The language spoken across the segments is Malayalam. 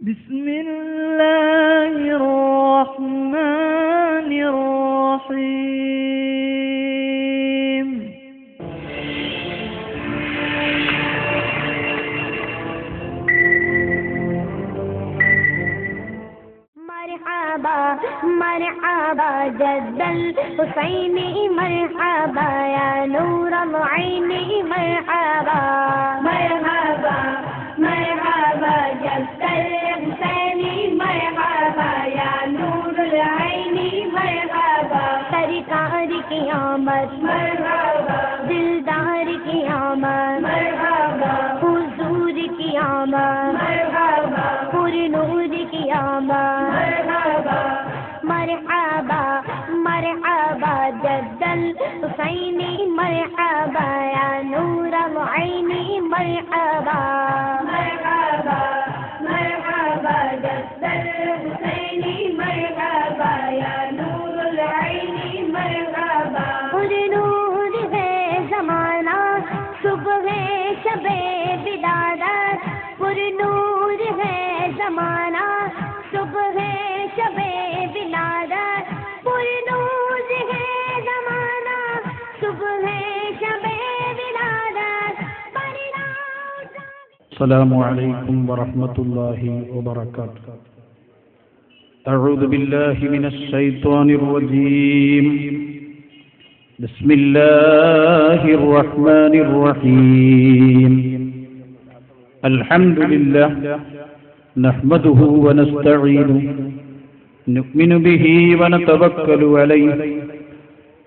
بسم الله الرحمن الرحيم مرحبا مرحبا جد الحسين مرحبا يا نور العين مرحبا مرحبا مرحبا جد الحسين مرحبا يا نور العين مرحبا सरकार की आमद मरहबा दिलदार की आमद मरहबा हुजूर की आमद मरहबा पूरे नूर की आमद मरहबा मरहबा मरहबा जद्दल हुसैनी मरहबा या नूर अलअैनी मरहबा मरहबा मरहबा जद्दल हुसैनी मरहबा या नूर अलअैनी मरहबा पूरे नूर है ज़माना सुबह शबे बिलादत पूरे नूर है ज़माना सुबह शबे बिलादत पूरे नूर है ज़माना सुबह शबे बिलादत अस्सलामु अलैकुम वरहमतुल्लाहि वबरकातुह। अऊज़ु बिल्लाहि मिनश शैतानिर रजीम। बिस्मिल्लाहिर रहमानिर रहीम। अल्हम्दुलिल्लाह नहमदुहु व नस्तईनुहु नु'मिनु बिही व नतवक्कलु अलैहि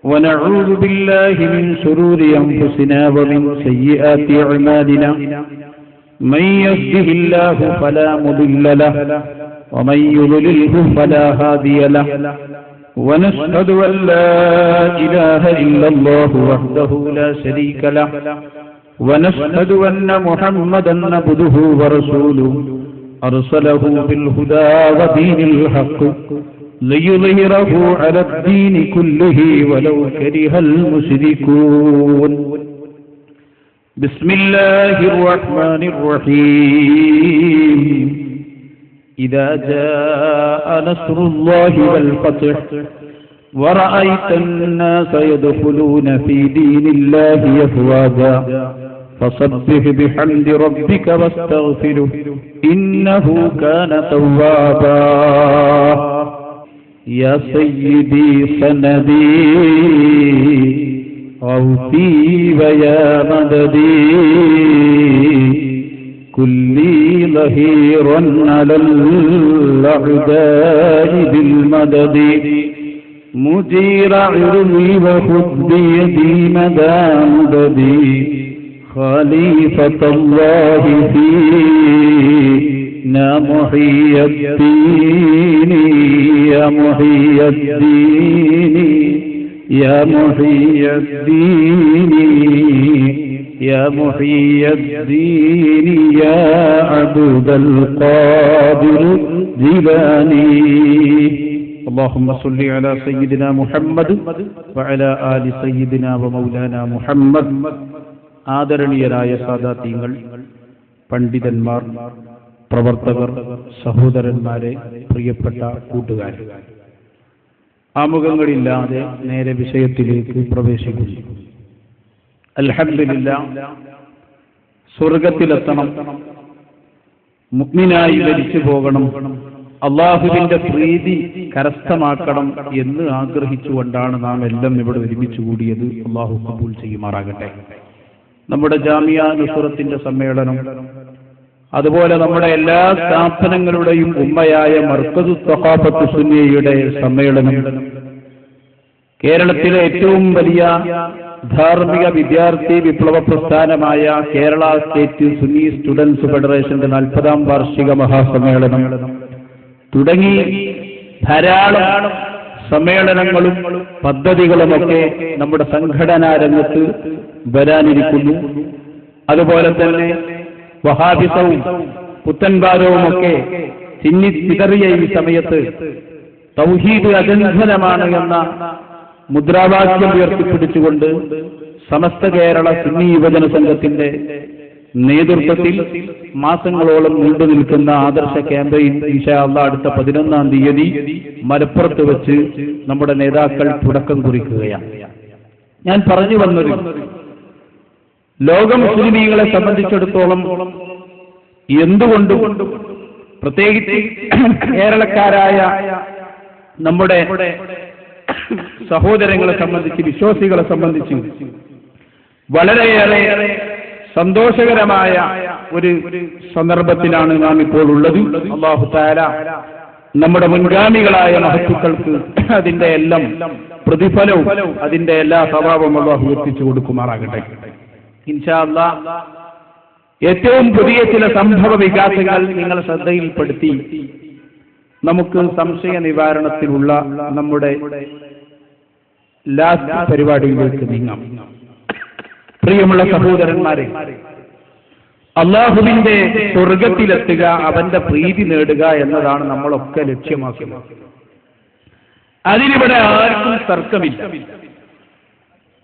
व नऊज़ु बिल्लाहि मिन शुरूरि अनफुसिना व मिन सय्यिआति अअमालिना من يهده الله فلا مضل له ومن يضلله فلا هادي له ونشهد أن لا إله إلا الله وحده لا شريك له ونشهد أن محمدا عبده ورسوله أرسله بالهدى ودين الحق ليظهره على الدين كله ولو كره المشركون. بسم الله الرحمن الرحيم. إذا جاء نصر الله والفتح ورأيت الناس يدخلون في دين الله أفواجا فسبح بحمد ربك واستغفره إنه كان توابا. يا سيدي سندي غوثي ويا مددي كلي ظهيرا على الأعداء بالمدد مجير عرمي وخذ بيدي مدى مددي خليفة الله فينا محي الدين يا محي الدين يا محي الدين يا محي الدين يا عبد القادر جيلاني. اللهم صل على سيدنا محمد وعلى آل سيدنا ومولانا محمد. ആദരണീയരായ സാദാത്യങ്ങൾ, പണ്ഡിതന്മാർ, പ്രവർത്തകർ, സഹോദരന്മാരെ, പ്രിയപ്പെട്ട കൂട്ടുകാരെ, ആമുഖങ്ങളില്ലാതെ നേരെ വിഷയത്തിലേക്ക് പ്രവേശിക്കുന്നു. അൽഹംദുലില്ലാഹ്, സ്വർഗത്തിലെത്തണം, മുഅ്മിനായി മരിച്ചു പോകണം, അള്ളാഹുവിന്റെ പ്രീതി കരസ്ഥമാക്കണം എന്ന് ആഗ്രഹിച്ചുകൊണ്ടാണ് നാം എല്ലാം ഇവിടെ ഒരുമിച്ച് കൂടിയത്. അള്ളാഹു കബൂൽ ചെയ്യുമാറാകട്ടെ. നമ്മുടെ ജാമിയ നുസ്രത്തിന്റെ സമ്മേളനം, അതുപോലെ നമ്മുടെ എല്ലാ സ്ഥാപനങ്ങളുടെയും ഉമ്മയായ മർക്കസു സഖാഫത്ത് സുന്നിയയുടെ സമ്മേളനം, കേരളത്തിലെ ഏറ്റവും വലിയ ധാർമ്മിക വിദ്യാർത്ഥി വിപ്ലവ പ്രസ്ഥാനമായ കേരള സ്റ്റേറ്റ് സുന്നി സ്റ്റുഡൻസ് ഫെഡറേഷന്റെ 40ാം വാർഷിക മഹാസമ്മേളനം തുടങ്ങി ധാരാളം സമ്മേളനങ്ങളും പദ്ധതികളുമൊക്കെ നമ്മുടെ സംഘടനാ രംഗത്ത് വരാനിരിക്കുന്നു. അതുപോലെ തന്നെ വഹാബിസവും പുത്തൻവാദവുമൊക്കെ ചിന്നിച്ചിതറിയ ഈ സമയത്ത് തൗഹീദ് അജഞ്ചലമാണ് എന്ന മുദ്രാവാക്യം ഉയർത്തിപ്പിടിച്ചുകൊണ്ട് സമസ്ത കേരള സുന്നി യുവജന സംഘത്തിന്റെ നേതൃത്വത്തിൽ മാസങ്ങളോളം നീണ്ടു നിൽക്കുന്ന ആദർശ ക്യാമ്പയിൻ ഇൻഷാ അല്ലാഹ് അടുത്ത 11-ാം തീയതി മലപ്പുറത്ത് വെച്ച് നമ്മുടെ നേതാക്കൾ തുടക്കം കുറിക്കുകയാണ്. ഞാൻ പറഞ്ഞു വന്നത്, ലോക മുസ്ലിമീങ്ങളെ സംബന്ധിച്ചിടത്തോളം എന്തുകൊണ്ടും പ്രത്യേകിച്ച് കേരളക്കാരായ നമ്മുടെ സഹോദരങ്ങളെ സംബന്ധിച്ച്, വിശ്വാസികളെ സംബന്ധിച്ച് വളരെയേറെ സന്തോഷകരമായ ഒരു സന്ദർഭത്തിലാണ് നാം ഇപ്പോൾ ഉള്ളത്. അല്ലാഹു തആല നമ്മുടെ മുൻഗാമികളായ മഹത്തുക്കൾക്ക് അതിന്റെ എല്ലാം പ്രതിഫലവും അതിന്റെ എല്ലാ സ്വഭാവവും അല്ലാഹു എത്തിച്ചു കൊടുക്കുമാറാകട്ടെ. ഇൻഷാ അല്ലാഹ് ഏറ്റവും പുതിയ ചില സംഭവ വികാസങ്ങൾ നിങ്ങളെ ശ്രദ്ധയിൽപ്പെടുത്തി നമുക്ക് സംശയ നിവാരണത്തിനുള്ള നമ്മുടെ ലാസ്റ്റ് പരിപാടിയിലേക്ക് നീങ്ങാം. പ്രിയമുള്ള സഹോദരന്മാരെ, അള്ളാഹുവിന്റെ സ്വർഗത്തിലെത്തുക, അവന്റെ പ്രീതി നേടുക എന്നതാണ് നമ്മളൊക്കെ ലക്ഷ്യമാക്കുന്നത്. അതിനിവിടെ ആർക്കും തർക്കമില്ല.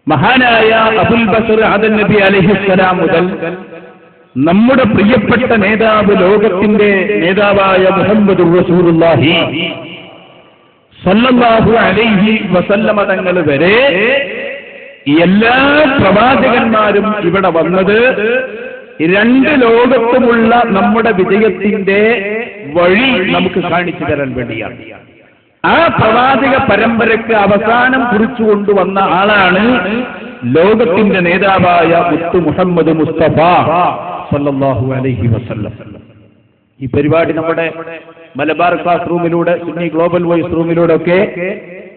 മഹാനായ അബുൽ ബസർ ആദം നബി അലൈഹിസ്സലാം മുതൽ നമ്മുടെ പ്രിയപ്പെട്ട നേതാവ്, ലോകത്തിന്റെ നേതാവായ മുഹമ്മദുർ റസൂലുള്ളാഹി സ്വല്ലല്ലാഹു അലൈഹി വസല്ലമ തങ്ങൾ വരെ എല്ലാ പ്രവാചകന്മാരും ഇവിടെ വന്നത് രണ്ട് ലോകത്തുമുള്ള നമ്മുടെ വിജയത്തിന്റെ വഴി നമുക്ക് കാണിച്ചു തരാൻ വേണ്ടിയാണ്. ആ പ്രവാചക പരമ്പരയ്ക്ക് അവസാനം കുറിച്ചു കൊണ്ടുവന്ന ആളാണ് ലോകത്തിന്റെ നേതാവായ മുത്തു മുഹമ്മദ് മുസ്തഫ സല്ലല്ലാഹു അലൈഹി വസല്ലം. ഈ പരിപാടി നമ്മുടെ മലബാർ ക്ലാസ് റൂമിലൂടെ, സുന്നി ഗ്ലോബൽ വോയിസ് റൂമിലൂടെ ഒക്കെ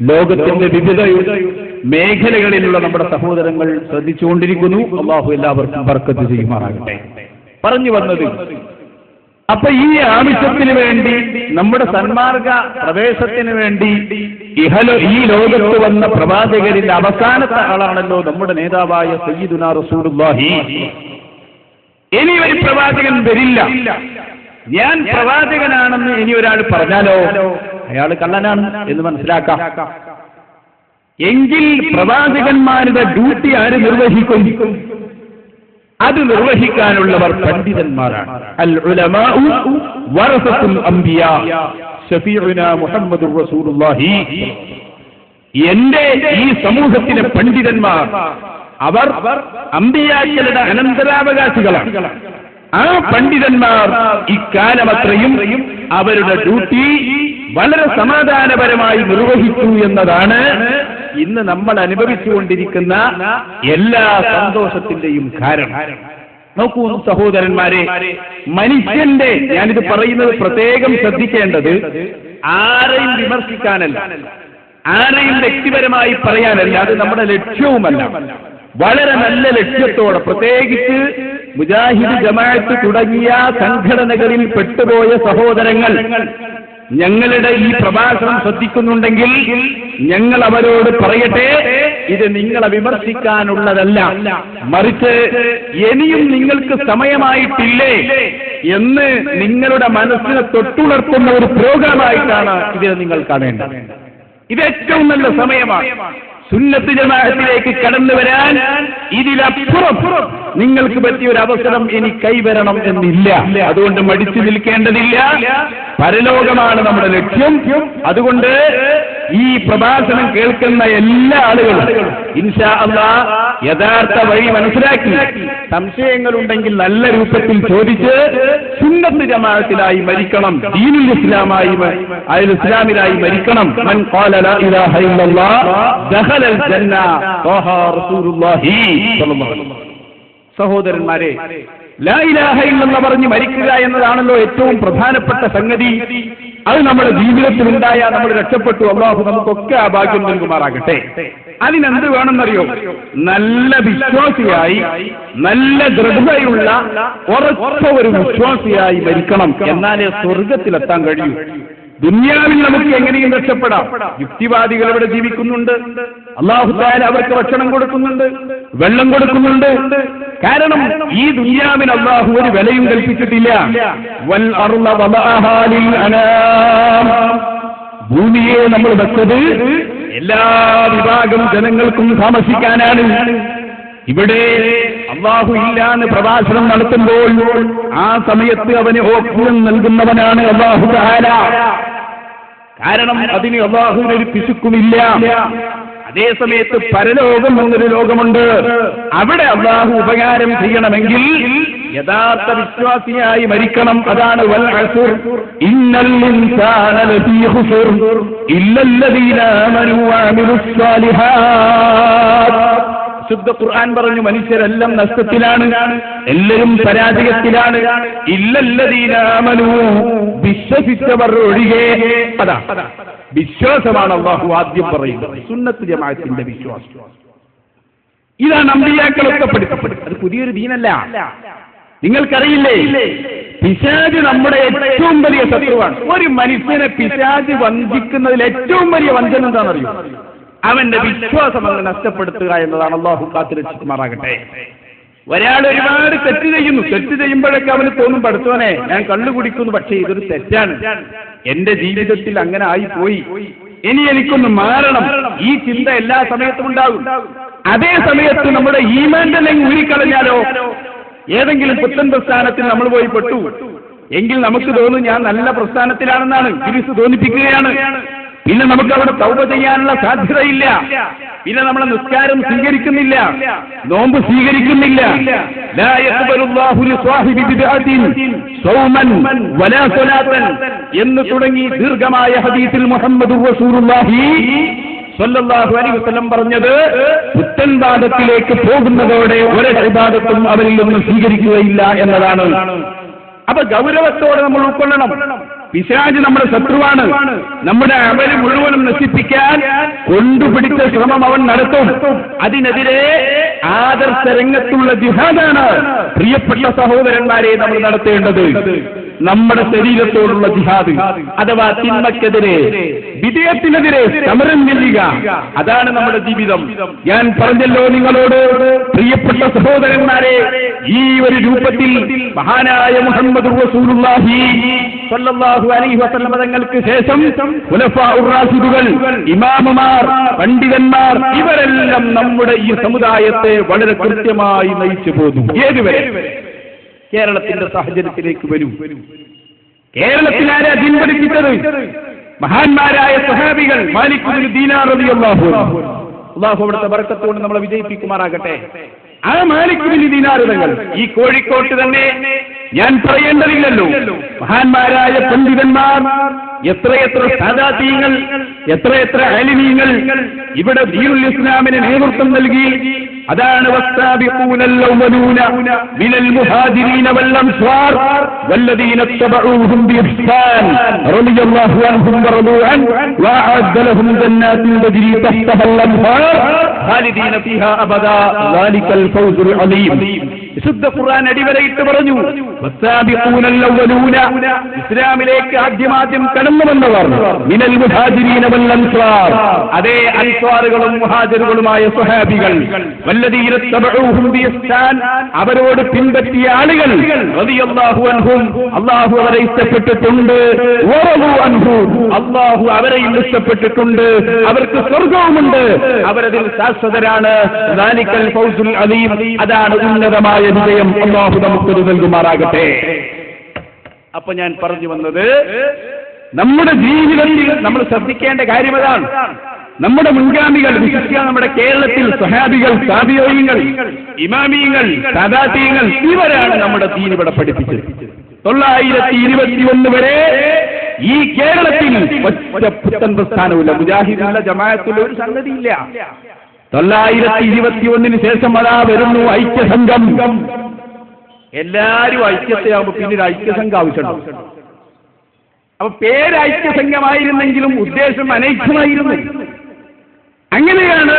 ലോകത്തിന്റെ വിവിധ മേഖലകളിലുള്ള നമ്മുടെ സഹോദരങ്ങൾ ശ്രദ്ധിച്ചുകൊണ്ടിരിക്കുന്നു. അല്ലാഹു എല്ലാവർക്കും ബർക്കത്ത് ചെയ്യുമാറാകട്ടെ. പറഞ്ഞു വന്നത്, അപ്പൊ ഈ ആവശ്യത്തിന് വേണ്ടി, നമ്മുടെ സന്മാർഗ പ്രവേശത്തിന് വേണ്ടി ഈ ലോകത്ത് വന്ന പ്രവാചകരിൽ അവസാനത്തെ ആളാണല്ലോ നമ്മുടെ നേതാവായ സയ്യിദുനാ റസൂലുള്ളാഹി. ഇനി ഒരു പ്രവാചകൻ വരില്ല, ഞാൻ പ്രവാചകനാണെന്ന് ഇനി ഒരാൾ പറഞ്ഞാലോ അയാൾ കള്ളനാണ് എന്ന് മനസ്സിലാക്കാം. എങ്കിൽ പ്രവാചകന്മാരുടെ ഡ്യൂട്ടി ആര് നിർവഹിക്കും? അത് നിർവഹിക്കാനുള്ളവർ പണ്ഡിതന്മാരാണ്. അൽ ഉലമാഉ വറസത്തുൽ അംബിയാ ശഫീഉനാ മുഹമ്മദുർ റസൂലുള്ളാഹി. എന്റെ ഈ സമൂഹത്തിലെ പണ്ഡിതന്മാർ, അവർ അമ്പിയാക്കളുടെ അനന്തരാവകാശികളാണ്. ആ പണ്ഡിതന്മാർ ഇക്കാലമത്രയും അവരുടെ ഡ്യൂട്ടി വളരെ സമാധാനപരമായി നിർവഹിച്ചു എന്നതാണ് ഇന്ന് നമ്മൾ അനുഭവിച്ചുകൊണ്ടിരിക്കുന്ന എല്ലാ സന്തോഷത്തിന്റെയും കാരണം. നോക്കൂ സഹോദരന്മാരെ, മനുഷ്യന്റെ, ഞാനിത് പറയുന്നത് പ്രത്യേകം ശ്രദ്ധിക്കേണ്ടത് ആരെയും വിമർശിക്കാനല്ല, ആരെയും വ്യക്തിപരമായി പറയാനല്ല, അത് നമ്മുടെ ലക്ഷ്യവുമല്ല. വളരെ നല്ല ലക്ഷ്യത്തോടെ, പ്രത്യേകിച്ച് മുജാഹിദ് ജമാഅത്ത് തുടങ്ങിയ സംഘടനകളിൽ പെട്ടുപോയ സഹോദരങ്ങൾ ഞങ്ങളുടെ ഈ പ്രഭാഷണം ശ്രദ്ധിക്കുന്നുണ്ടെങ്കിൽ ഞങ്ങൾ അവരോട് പറയട്ടെ, ഇത് നിങ്ങളെ വിമർശിക്കാനുള്ളതല്ല, മറിച്ച് ഇനിയും നിങ്ങൾക്ക് സമയമായിട്ടില്ലേ എന്ന് നിങ്ങളുടെ മനസ്സിനെ തൊട്ടുണർത്തുന്ന ഒരു പ്രോഗ്രാമായിട്ടാണ് ഇതിനെ നിങ്ങൾ കാണേണ്ടത്. ഇത് ഏറ്റവും നല്ല സമയമാണ്. സുന്നത്ത് ജമാഅത്തിലേക്ക് കടന്നു വരാൻ ഇതിലപ്പുറം നിങ്ങൾക്ക് പറ്റിയ ഒരു അവസരം ഇനി കൈവരണം എന്നില്ല. അതുകൊണ്ട് മടിച്ചു നിൽക്കേണ്ടതില്ല. പരലോകമാണ് നമ്മുടെ ലക്ഷ്യം. അതുകൊണ്ട് ഈ പ്രഭാഷണം കേൾക്കുന്ന എല്ലാ ആളുകളും ഇൻഷാ അല്ലാഹ് യഥാർത്ഥ വഴി മനസ്സിലാക്കി, സംശയങ്ങളുണ്ടെങ്കിൽ നല്ല രൂപത്തിൽ ചോദിച്ച് സുന്നത്ത് ജമാഅത്തിലായി മരിക്കണം, ദീനുൽ ഇസ്ലാമിലായി മരിക്കണം. മൻ ഖാല ലാ ഇലാഹ ഇല്ലല്ലാഹ് ദഖലൽ ജന്ന ത്വഹ റസൂലുള്ളാഹി സ്വല്ലല്ലാഹു അലൈഹി വസല്ലം. സഹോദരന്മാരെ, ലാ ഇലാഹ ഇല്ലല്ലാഹ് പറഞ്ഞ് മരിക്കുക എന്നതാണല്ലോ ഏറ്റവും പ്രധാനപ്പെട്ട സംഗതി. അത് നമ്മുടെ ജീവിതത്തിൽ ഉണ്ടായാൽ നമ്മൾ രക്ഷപ്പെട്ടു. അല്ലാഹു നമുക്കൊക്കെ ആ ഭാഗ്യം നൽകുമാറാകട്ടെ. അതിനെന്ത് വേണമെന്നറിയോ? നല്ല വിശ്വാസിയായി, നല്ല ദൃഢതയുള്ള ഉറച്ച ഒരു വിശ്വാസിയായി മരിക്കണം. എന്നാലേ സ്വർഗത്തിലെത്താൻ കഴിയൂ. ദുനിയാവിൽ നമുക്ക് എങ്ങനെയും രക്ഷപ്പെടാം. യുക്തിവാദികൾ ഇവിടെ ജീവിക്കുന്നുണ്ട്. അല്ലാഹു തആല അവർക്ക് ഭക്ഷണം കൊടുക്കുന്നുണ്ട്, വെള്ളം കൊടുക്കുന്നുണ്ട്. കാരണം ഈ ദുനിയാവിന് അല്ലാഹു ഒരു വിലയും കൽപ്പിച്ചിട്ടില്ല. വൽ അർള വദഅഹാ ലിൽ അനാം. ഭൂമിയെ നമ്മൾ വെച്ചത് എല്ലാ വിഭാഗം ജനങ്ങൾക്കും താമസിക്കാനാണ്. ഇവിടെ അല്ലാഹു ഇല്ലാന്ന് പ്രഭാഷണം നടത്തുമ്പോൾ ആ സമയത്ത് അവന് ഓക്സിജൻ നൽകുന്നവനാണ് അല്ലാഹു തആല. കാരണം അതിന് അല്ലാഹുവിന് ഒരു പിശുക്കുമില്ല. അതേ സമയത്ത് പരലോകം എന്നൊരു ലോകമുണ്ട്. അവിടെ അല്ലാഹു ഉപകാരം ചെയ്യണമെങ്കിൽ യഥാർത്ഥ വിശ്വാസിയായി മരിക്കണം. അതാണ് വൽ അസ്ർ ഇന്നൽ ഇൻസാന ലഫീ ഖുസ്ർ ഇല്ലല്ലദീന ആമനൂ വഅമിലുസ് സാലിഹാത്ത്. ശുദ്ധ ഖുർആൻ പറഞ്ഞു മനുഷ്യരെല്ലാം നഷ്ടത്തിലാണ്, എല്ലാവരും പരാജയത്തിലാണ്. ഇല്ലല്ലദീന ആമനൂ, വിശ്വസിച്ചവർ ഒഴികെ. അതാ വിശ്വാസമാണ് അല്ലാഹു ആദ്യം പറയുന്നത്, സുന്നത്ത് ജമാഅത്തിന്റെ വിശ്വാസം. ഇതാണ് അമ്പിയാക്കളൊക്കെ പഠിക്കപ്പെടുന്നത്. അത് പുതിയൊരു ദീനല്ല. നിങ്ങൾക്കറിയില്ലേ, പിശാച് നമ്മുടെ ഏറ്റവും വലിയ ശത്രുവാണ്. ഒരു മനുഷ്യനെ പിശാച് വഞ്ചിക്കുന്നതിൽ ഏറ്റവും വലിയ വഞ്ചന എന്താണെന്നറിയോ? അവന്റെ വിശ്വാസം അങ്ങ് നഷ്ടപ്പെടുത്തുക എന്നതാണ്. അല്ലാഹു കാത്തുരക്ഷിക്കുമാറാകട്ടെ. ഒരാൾ ഒരുപാട് തെറ്റ് ചെയ്യുന്നു. തെറ്റ് ചെയ്യുമ്പോഴൊക്കെ അവന് തോന്നും, പഠിച്ചവനെ ഞാൻ കള്ളു കുടിക്കുന്നു, പക്ഷേ ഇതൊരു തെറ്റാണ്, എന്റെ ജീവിതത്തിൽ അങ്ങനെ ആയിപ്പോയി, ഇനി എനിക്കൊന്ന് മാറണം. ഈ ചിന്ത എല്ലാ സമയത്തും ഉണ്ടാകും. അതേ സമയത്ത് നമ്മുടെ ഈമാന്റെ ലെങ് ഊരിക്കളഞ്ഞാലോ, ഏതെങ്കിലും പുത്തൻ പ്രസ്ഥാനത്തിൽ നമ്മൾ പോയി പെട്ടു എങ്കിൽ നമുക്ക് തോന്നും ഞാൻ നല്ല പ്രസ്ഥാനത്തിലാണെന്നാണ്. ഇബ്ലീസ് തോന്നിപ്പിക്കുകയാണ്. പിന്നെ നമുക്ക് അവിടെ തൗബ ചെയ്യാനുള്ള സാധ്യതയില്ല. പിന്നെ നമ്മളെ നിസ്കാരം സ്വീകരിക്കുന്നില്ല, നോമ്പ് സ്വീകരിക്കുന്നില്ല. ലാ യഖ്ബലുല്ലാഹു ലിസ്വാഹിബി ബിദ്അത്തിൻ സൗമൻ വലാ സ്വലാത്തൻ എന്ന് തുടങ്ങി ദീർഘമായ ഹദീസിൽ മുഹമ്മദുർ റസൂലുള്ളാഹി സ്വല്ലല്ലാഹു അലൈഹി വസല്ലം പറഞ്ഞത്, പുത്തൻ വാദത്തിലേക്ക് പോകുന്നതോടെ ഒരു ഇബാദത്തും അവരിൽ നിന്ന് സ്വീകരിക്കുകയില്ല എന്നതാണ്. അപ്പൊ ഗൗരവത്തോടെ നമ്മൾ ഉൾക്കൊള്ളണം. പിശാച് നമ്മുടെ ശത്രുവാണ്. നമ്മുടെ അമല് മുഴുവനും നശിപ്പിക്കാൻ കൊണ്ടുപിടിച്ച ശ്രമം അവൻ നടത്തും. അതിനെതിരെ ആദർശ രംഗത്തുള്ള ജിഹാദാണ് പ്രിയപ്പെട്ട സഹോദരന്മാരെ നമ്മൾ നടത്തേണ്ടത്. നമ്മുടെ ശരീരത്തോടുള്ള ജിഹാദ്, അഥവാ തിന്മക്കെതിരെ, വിധേയത്തിനെതിരെ സമരം ചെയ്യുക. അതാണ് നമ്മുടെ ജീവിതം. ഞാൻ പറഞ്ഞല്ലോ നിങ്ങളോട്, പ്രിയപ്പെട്ട സഹോദരന്മാരെ, ഈ ഒരു രൂപത്തിൽ മഹാനായ മുഹമ്മദ് റസൂലുള്ളാഹി സ്വല്ലല്ലാഹു അലൈഹി വസല്ലം തങ്ങൾക്ക് ശേഷം ഖുലഫാഉർ റാഷിദുകൾ, ഇമാമുമാർ, പണ്ഡിതന്മാർ, ഇവരെല്ലാം നമ്മുടെ ഈ സമുദായത്തെ വളരെ കൃത്യമായി നയിച്ചു പോന്നു. ഏതുവരെ? കേരളത്തിന്റെ സാഹചര്യത്തിലേക്ക് വരും. കേരളത്തിൽ ആരാ ദീൻ പഠിപ്പിച്ചത്? മഹാന്മാരായ സ്വഹാബികൾ. മാലിക് ഇബ്നു ദീനാർ റളിയല്ലാഹു അൻഹു, അല്ലാഹു അവിടുത്തെ ബർക്കത്ത് കൊണ്ട് നമ്മളെ വിജയിപ്പിക്കുമാറാകട്ടെ. ആ മാലിക് ഇബ്നു ദീനാർ തങ്ങൾ ഈ കോഴിക്കോട്ട് തന്നെ, ഞാൻ പറയേണ്ടതില്ലല്ലോ, മഹാന്മാരായ പണ്ഡിതന്മാർ, എത്രയെത്ര സാദാതീങ്ങൾ, എത്രയെത്ര ആലിമീങ്ങൾ ഇവിടെ ദീനുൽ ഇസ്ലാമിന് നേതൃത്വം നൽകി. അതാണ് വസ്സാബിഖൂനൽ അവ്വലൂന മിനൽ മുഹാജിരീന വൽ അൻസാർ വല്ലദീന തബഊഹും ബിഇഹ്സാൻ റളിയല്ലാഹു അൻഹും വറദൂ അൻ വഅഅദ്ദ ലഹും ജന്നാത്തിൻ തജ്രി തഹ്തഹാ അൽ അൻഹാർ ഖാലിദീന ഫീഹാ അബദാ ദാലികൽ ഫൗസുൽ അലീം. വിശുദ്ധ ഖുർആൻ അടിവരയിട്ട് പറഞ്ഞു, വസ്സാബിഖൂനൽ അവ്വലൂന, ഇസ്ലാമിലേക്ക് ആദ്യം കടന്നു വന്നവർ, മിനൽ മുഹാജിരീന വൽ അൻസാർ, അതേ അൻസാറുകളും മുഹാജിറുകളുമായ സ്വഹാബികൾ, വല്ലദീന തബഊഹും ബിഇഹ്സാൻ, അവരോട് പിൻപറ്റിയ ആളുകൾ, റളിയല്ലാഹു അൻഹും, അല്ലാഹു അവരെ ഇഷ്ടപ്പെട്ടിട്ടുണ്ട്, വറദൂ അൻഹു, അല്ലാഹു അവരെയും ഇഷ്ടപ്പെട്ടിട്ടുണ്ട്, അവർക്ക് സ്വർഗ്ഗവുമുണ്ട്, അവരതിൽ ശാശ്വതരാണ്. ദാലികൽ ഫൗസുൽ അലീം, അതാണ് ഉന്നതമായ വിജയം. അല്ലാഹു നമുക്ക് നൽകുമാറാകട്ടെ. അപ്പൊ ഞാൻ പറഞ്ഞു വന്നത്, നമ്മുടെ ജീവിതത്തിൽ നമ്മൾ ശ്രദ്ധിക്കേണ്ട കാര്യം അതാണ്. നമ്മുടെ മുൻഗാമികൾ, വിശിഷ്യ നമ്മുടെ കേരളത്തിൽ സ്വഹാബികൾ, താബിഈങ്ങൾ, ഇമാമീങ്ങൾ, സദാതീങ്ങൾ, ഇവരാണ് നമ്മുടെ ദീൻ ഇവിടെ പഠിപ്പിച്ചത്. 921 വരെ ഈ കേരളത്തിൽ ഒറ്റ പുത്തൻ പ്രസ്ഥാനമില്ല, മുജാഹിദുള്ള ജമാഅത്തുള്ള ഒരു സംഗതിയില്ല. 921 ശേഷം അതാ വരുന്നു ഐക്യസംഘം. എല്ലാരും ഐക്യത്തെയാകുമ്പോ പിന്നീട് ഐക്യസംഘം ആവശ്യമുണ്ട്. അപ്പൊ പേര് ഐക്യസംഘമായിരുന്നെങ്കിലും ഉദ്ദേശം അനൈക്യമായിരുന്നു. അങ്ങനെയാണ്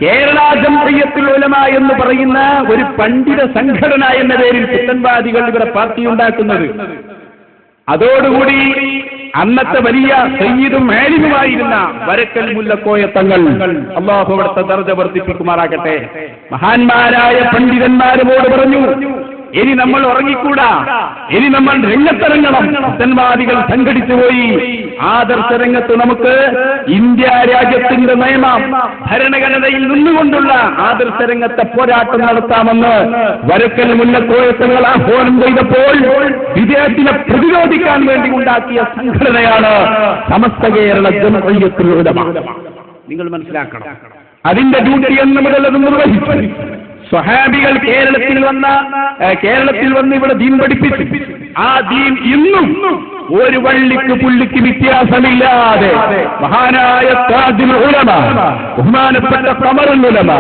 കേരള ജംഇയ്യത്തുൽ ഉലമ എന്ന് പറയുന്ന ഒരു പണ്ഡിത സംഘടന എന്ന പേരിൽ പുത്തൻവാദികൾ ഇവിടെ പാർട്ടി ഉണ്ടാക്കുന്നത്. അതോടുകൂടി അന്നത്തെ വലിയ സയ്യിദും ആലിമുമായിരുന്ന വരക്കൽ മുല്ലക്കോയ തങ്ങൾ, അല്ലാഹു അവിടുത്തെ ദർജ വർദ്ധിപ്പിക്കുമാറാകട്ടെ, മഹാന്മാരായ പണ്ഡിതന്മാരോട് പറഞ്ഞു, ഇനി നമ്മൾ ഉറങ്ങിക്കൂടാ, ഇനി നമ്മൾ രംഗത്തിറങ്ങണം. പുത്തൻവാദികൾ സംഘടിച്ചു പോയി. ആദർശരംഗത്ത് നമുക്ക് ഇന്ത്യ രാജ്യത്തിന്റെ നിയമ ഭരണഘടനയിൽ നിന്നുകൊണ്ടുള്ള ആദർശരംഗത്തെ പോരാട്ടം നടത്താമെന്ന് വരക്കൽ മുല്ലക്കോയത്തങ്ങൾ ആഹ്വാനം ചെയ്തപ്പോൾ വിദേഹത്തിനെ പ്രതിരോധിക്കാൻ വേണ്ടി ഉണ്ടാക്കിയ സംഘടനയാണ് സമസ്ത കേരള ജംഇയ്യത്തുൽ ഉലമ. നിങ്ങൾ മനസ്സിലാക്കണം, അതിന്റെ ഡ്യൂട്ടി എന്ന് മുതൽ അത് നിർവഹിച്ചു. സ്വഹാബികൾ കേരളത്തിൽ വന്ന് ഇവിടെ ദീൻ പഠിപ്പിച്ചു. ആ ദീൻ ഇന്നും ഒരു വള്ളിക്ക് പുള്ളിക്ക് വ്യത്യാസമില്ലാതെ മഹാനായ താജുൽ ഉലമ, ബഹുമാനപ്പെട്ട ഖമറുൽ ഉലമ,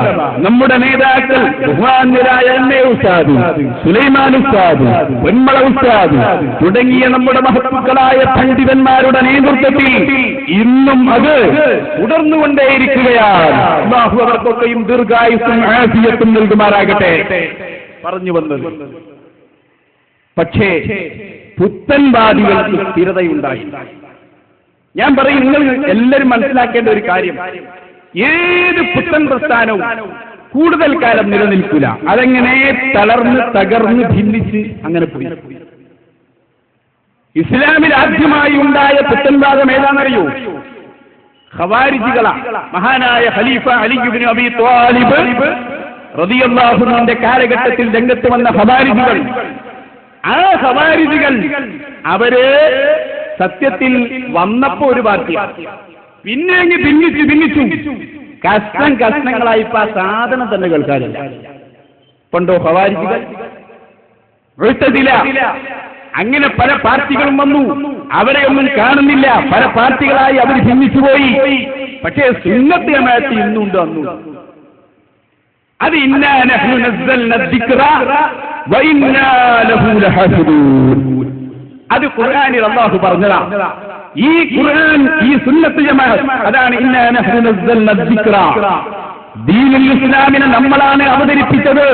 നമ്മുടെ നേതാക്കൾ ബഹുമാന്യരായ എന്നെ ഉസ്താദ്, സുലൈമാൻ ഉസ്താദ്, പൊന്മള ഉസ്താദ് തുടങ്ങിയ നമ്മുടെ മഹത്തുക്കളായ പണ്ഡിതന്മാരുടെ നേതൃത്വത്തിൽ ഇന്നും അത് തുടർന്നുകൊണ്ടേയിരിക്കുകയാണ്. അല്ലാഹു അവർക്കൊക്കെയും ദീർഘായുസ്സും ആഫിയത്തും നൽകുമാറാകട്ടെ. പറഞ്ഞു വന്നത്, പക്ഷേ പുത്തൻവാദികൾക്ക് സ്ഥിരതയുണ്ടായി. ഞാൻ പറയും, നിങ്ങൾ എല്ലാവരും മനസ്സിലാക്കേണ്ട ഒരു കാര്യം, ഏത് പുത്തൻ പ്രസ്ഥാനവും കൂടുതൽ കാലം നിലനിൽക്കില്ല. അതെങ്ങനെ തളർന്ന് തകർന്ന് ഭിന്നിച്ച് അങ്ങനെ പോയി. ഇസ്ലാമിൽ ആദ്യമായി ഉണ്ടായ പുത്തൻവാദം ഏതാണെന്നറിയോ? ഖവാരിജികളാ. മഹാനായ ഖലീഫ അലി ഇബ്നു അബീ ത്വാലിബ് റളിയല്ലാഹു അൻഹുവിന്റെ കാലഘട്ടത്തിൽ രംഗത്ത് വന്ന ഖവാരിജികൾ, ആ ഖവാരിജികൾ അവര് സത്യത്തിൽ വന്നപ്പോ ഒരു പാർട്ടിയാണ്, പിന്നെ ഭിന്നിച്ചു കഷ്ണങ്ങളായി ഇപ്പൊ ആ സാധനം തന്നെ കേൾക്കാറില്ല. പണ്ടോ ഖവാരിജികൾ, മുഅ്തസില, അങ്ങനെ പല പാർട്ടികളും വന്നു, അവരെയൊന്നും കാണുന്നില്ല. പല പാർട്ടികളായി അവർ ഭിന്നിച്ചുപോയി. പക്ഷേ സുന്നത്ത് ജമാഅത്ത് ഇന്നുണ്ട്, അന്നും. അത് ഇന്നാ നഹ്നു നസ്സൽന ദിക്റ വ ഇന്നാ ലഹു ലഹാഫിദൂൻ. അത് ഖുർആനിൽ അല്ലാഹു പറഞ്ഞതാണ്. ഈ ഖുർആൻ, ഈ സുന്നത്ത് ജമാഅത്ത്, അതാണ് ഇന്നാ നഹ്നു നസ്സൽന ദിക്റ. ദീനുൽ ഇസ്ലാമിനെ നമ്മളാണ് അവതരിപ്പിച്ചത്.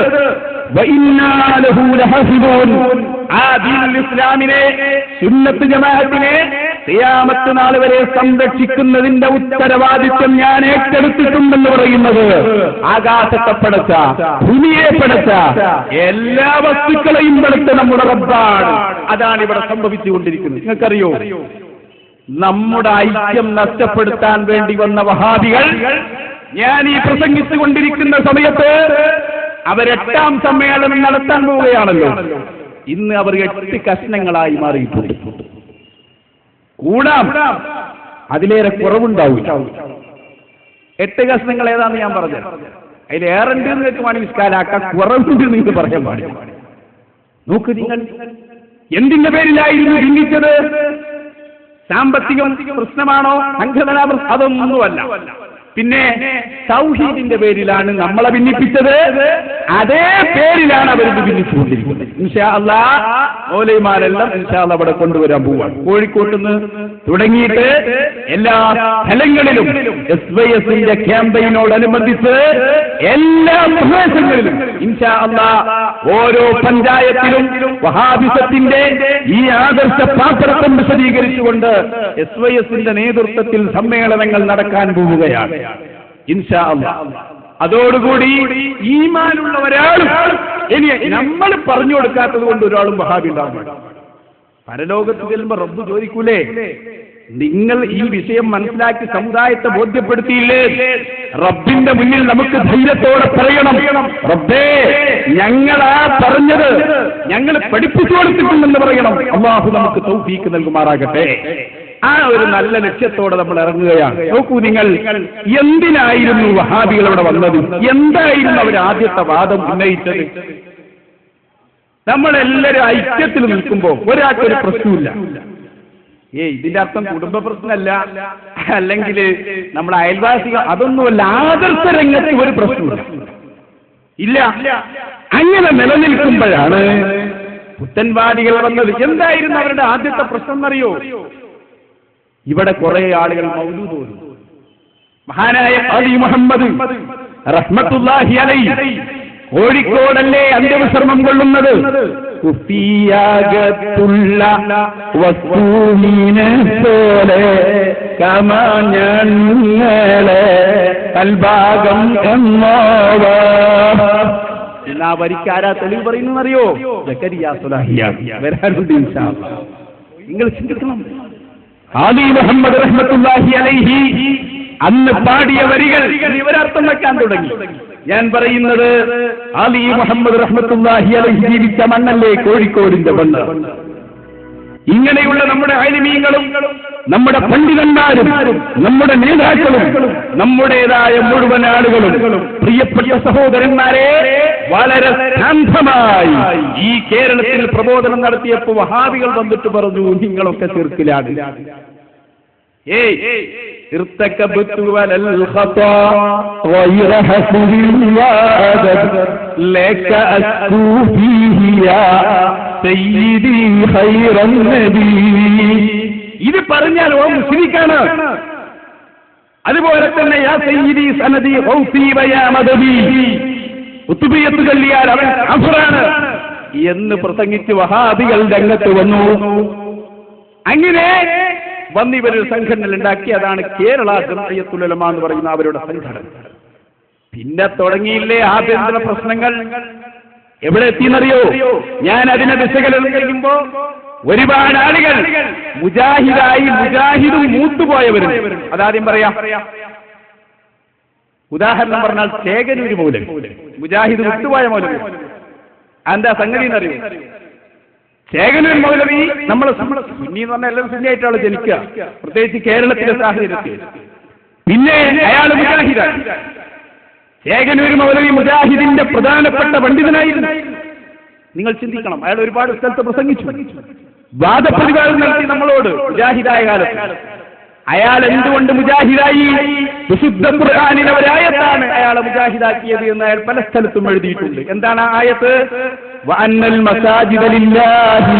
വ ഇന്നാ ലഹു ലഹാഫിദൂൻ. ആ ദീനുൽ ഇസ്ലാമിനെ, സുന്നത്ത് ജമാഅത്തിനെ ഖിയാമത്ത് നാൾ വരെ സംരക്ഷിക്കുന്നതിന്റെ ഉത്തരവാദിത്വം ഞാൻ ഏറ്റെടുത്തിട്ടുണ്ടെന്ന് പറയുന്നത് ആകാശത്തെ പടച്ച, ഭൂമിയെ പടച്ച, എല്ലാ വസ്തുക്കളെയും പടച്ച നമ്മുടെ റബ്ബാണ്. അതാണ് ഇവിടെ സംഭവിച്ചുകൊണ്ടിരിക്കുന്നത്. നിങ്ങൾക്കറിയോ, നമ്മുടെ ഐക്യം നഷ്ടപ്പെടുത്താൻ വേണ്ടി വന്ന വഹാബികൾ, ഞാൻ ഈ പ്രസംഗിച്ചുകൊണ്ടിരിക്കുന്ന സമയത്ത് അവരെട്ടാം സമ്മേളനം നടത്താൻ പോവുകയാണല്ലോ. ഇന്ന് അവർ 8 കഷ്ണങ്ങളായി മാറിയിട്ടുണ്ട്. കൂടാം, അതിലേറെ കുറവുണ്ടാവില്ല. 8 കഷ്ണങ്ങൾ ഏതാന്ന് ഞാൻ പറഞ്ഞു. അതിലേറെ ഉണ്ട് എന്ന് വെച്ച് നിസ്കാരാക്കാൻ, കുറവുണ്ട് നിങ്ങൾക്ക് പറയാൻ പാടില്ല. നോക്ക്, നിങ്ങൾ എന്തിന്റെ പേരിലായിരുന്നു ഭിന്നിച്ചത്? സാമ്പത്തിക പ്രശ്നമാണോ? സംഘടനാ പ്രശ്നം? അതൊന്നുമല്ല. പിന്നെ തൗഹീദിന്റെ പേരിലാണ് നമ്മളെ ഭിന്നിപ്പിച്ചത്. അതേ പേരിലാണ് അവർ ഭിന്നിച്ചുകൊണ്ടിരിക്കുന്നത്. ഇൻഷാ അല്ലാഹ് മൗലവിമാരെല്ലാം ഇൻഷാ അല്ലാഹ് അവിടെ കൊണ്ടുവരാൻ പോവാണ്. കോഴിക്കോട്ട് നിന്ന് തുടങ്ങിയിട്ട് എല്ലാ സ്ഥലങ്ങളിലും SYSന്റെ ക്യാമ്പയിനോടനുബന്ധിച്ച് എല്ലാ പ്രദേശങ്ങളിലും ഇൻഷാ അല്ലാഹ് ഓരോ പഞ്ചായത്തിലും വഹാബിസത്തിന്റെ ഈ ആദർശ പാത്രത്വം വിശദീകരിച്ചുകൊണ്ട് SYSന്റെ നേതൃത്വത്തിൽ സമ്മേളനങ്ങൾ നടക്കാൻ പോവുകയാണ് ഇൻഷാ അല്ലാഹ്. അതോടുകൂടി ഈമാനുള്ള ഒരാളും, ഇനി നമ്മൾ പറഞ്ഞു കൊടുക്കാത്തത് കൊണ്ട് ഒരാളും വഹാബി ഉണ്ടാകും. പരലോകത്ത് ചെല്ലുമ്പോ റബ്ബ് ചോദിക്കൂലേ, നിങ്ങൾ ഈ വിഷയം മനസ്സിലാക്കി സമുദായത്തെ ബോധ്യപ്പെടുത്തിയില്ലേ? റബ്ബിന്റെ മുന്നിൽ നമുക്ക് ധൈര്യത്തോടെ പറയണം, റബ്ബേ ഞങ്ങളാ പറഞ്ഞത് ഞങ്ങൾ പഠിപ്പിച്ചു കൊടുത്തിട്ടുണ്ടെന്ന് പറയണം. അല്ലാഹു നമുക്ക് തൗഫീക്ക് നൽകുമാറാകട്ടെ. ആ ഒരു നല്ല ലക്ഷ്യത്തോടെ നമ്മൾ ഇറങ്ങുകയാണ്. നോക്കൂ, നിങ്ങൾ എന്തിനായിരുന്നു വഹാബികൾ അവിടെ വന്നത്? എന്തായിരുന്നു അവർ ആദ്യത്തെ വാദം ഉന്നയിച്ചത്? നമ്മളെല്ലാവരും ഐക്യത്തിൽ നിൽക്കുമ്പോ ഒരാൾക്കൊരു പ്രശ്നമില്ല. ഇതിന്റെ അർത്ഥം കുടുംബ പ്രശ്നമല്ല, അല്ലെങ്കിൽ നമ്മുടെ അയൽവാസികൾ, അതൊന്നുമല്ല. ആദർശ രംഗത്ത് ഒരു പ്രശ്നമില്ല, ഇല്ല. അങ്ങനെ നിലനിൽക്കുമ്പോഴാണ് പുത്തൻവാദികൾ വന്നത്. എന്തായിരുന്നു അവരുടെ ആദ്യത്തെ പ്രശ്നം എന്നറിയോ? ഇവിടെ കുറെ ആളുകൾ മൗലൂദ് ഓതുന്നു. മഹാനായ ഖാദി മുഹമ്മദ് റഹ്മത്തുള്ളാഹി അലൈഹി കോഴിക്കോടല്ലേ അന്ത്യവിശ്രമം കൊള്ളുന്നത്? കുഫിയാകത്തുള്ള വസ്തുവിനെ പോലെ കമാഞ്ഞങ്ങളെ കൽഭാഗം എന്നോവ. ആ വരിക്കാരാ തെളിവ് പറയുന്നറിയോ? സക്കരിയ സ്വലാഹിയ വരാനുണ്ട് ഇൻഷാ അല്ലാഹ്. നിങ്ങൾ ചിന്തിക്കണം. ആലി മുഹമ്മദ് റഹ്മത്തുള്ളാഹി അലൈഹി അന്ന് പാടിയ വരികൾ ഇവരർത്ഥം വെക്കാൻ തുടങ്ങി. ഞാൻ പറയുന്നത് ആലി മുഹമ്മദ് റഹ്മത്തുള്ളാഹി അലൈഹി ജീവിച്ച മണ്ണല്ലേ കോഴിക്കോടിന്റെ മണ്ണ്. ഇങ്ങനെയുള്ള നമ്മുടെ ആലിമീങ്ങളും നമ്മുടെ പണ്ഡിതന്മാരും നമ്മുടെ നേതാക്കളും നമ്മുടേതായ മുഴുവൻ ആളുകളും പ്രിയപ്പെട്ട സഹോദരന്മാരെ വളരെ ശാന്തമായി ഈ കേരളത്തിൽ പ്രബോധനം നടത്തിയപ്പോൾ വഹാബികൾ വന്നിട്ട് പറഞ്ഞു, നിങ്ങളൊക്കെ ചെറുക്കിലാണ്. ارتكبت ولا الخطا غير حسب الوعد لك أسكو فيه يا سيدي خير النبي. ഇത് പറഞ്ഞാൽ ഓ മുസ്ലിക്കാണ്. അതുപോലെ തന്നെ യാ സയ്യിദി സനദി ഖൗഫി വയാ മദദി, ഉത്തുബിയത്ത് ചൊല്ലിയാൽ അവൻ കാഫിറാണ് എന്ന് പ്രസംഗിച്ച് വഹാബികൾ രംഗത്ത് വന്നു. അങ്ങനെ വന്നിവരൊരു സംഘടന ഉണ്ടാക്കി. അതാണ് കേരള ജംഇയ്യത്തുൽ ഉലമ എന്ന് പറയുന്ന അവരുടെ സംഘടന. പിന്നെ തുടങ്ങിയില്ലേ ആഭ്യന്തര പ്രശ്നങ്ങൾ. എവിടെ എത്തിയെന്നറിയോ? ഞാൻ അതിനെ വിശകലനം കഴിയുമ്പോ ഒരുപാട് ആളുകൾ മുജാഹിദായി മുജാഹിദും മൂത്തുപോയവരും. അതാദ്യം പറയാം. ഉദാഹരണം പറഞ്ഞാൽ ചേകനൂര് മൗലവി മുജാഹിദ് വിട്ടുപോയ മൗലവി. എന്താ സംഗതി എന്നറിയോ? ചേകനൂർ മൗലവി നമ്മൾ സുന്നി എന്ന് പറഞ്ഞാൽ എല്ലാവരും സുന്നിയായിട്ടാണ് ജനിക്കുക, പ്രത്യേകിച്ച് കേരളത്തിലെ സാഹചര്യത്തിൽ. പിന്നെ അയാൾ മുജാഹിദാണ്. ചേകനൂർ മൗലവി മുജാഹിദിന്റെ പ്രധാനപ്പെട്ട പണ്ഡിതനായിരുന്നു. നിങ്ങൾ ചിന്തിക്കണം, അയാൾ ഒരുപാട് സ്ഥലത്ത് പ്രസംഗിച്ചു, വാദപ്രതിവാദം നടത്തി നമ്മളോട് മുജാഹിദായ കാലത്ത്. അയാൾ എന്തുകൊണ്ട് മുജാഹിദായി? വിശുദ്ധ ഖുർആനിലെ ഒരായത്താണ് അയാളെ മുജാഹിദാക്കിയത് എന്ന് അയാൾ പല സ്ഥലത്തും എഴുതിയിട്ടുണ്ട്. എന്താണ് ആ ആയത്ത്? വഅന്നൽ മസാജിദ ലില്ലാഹി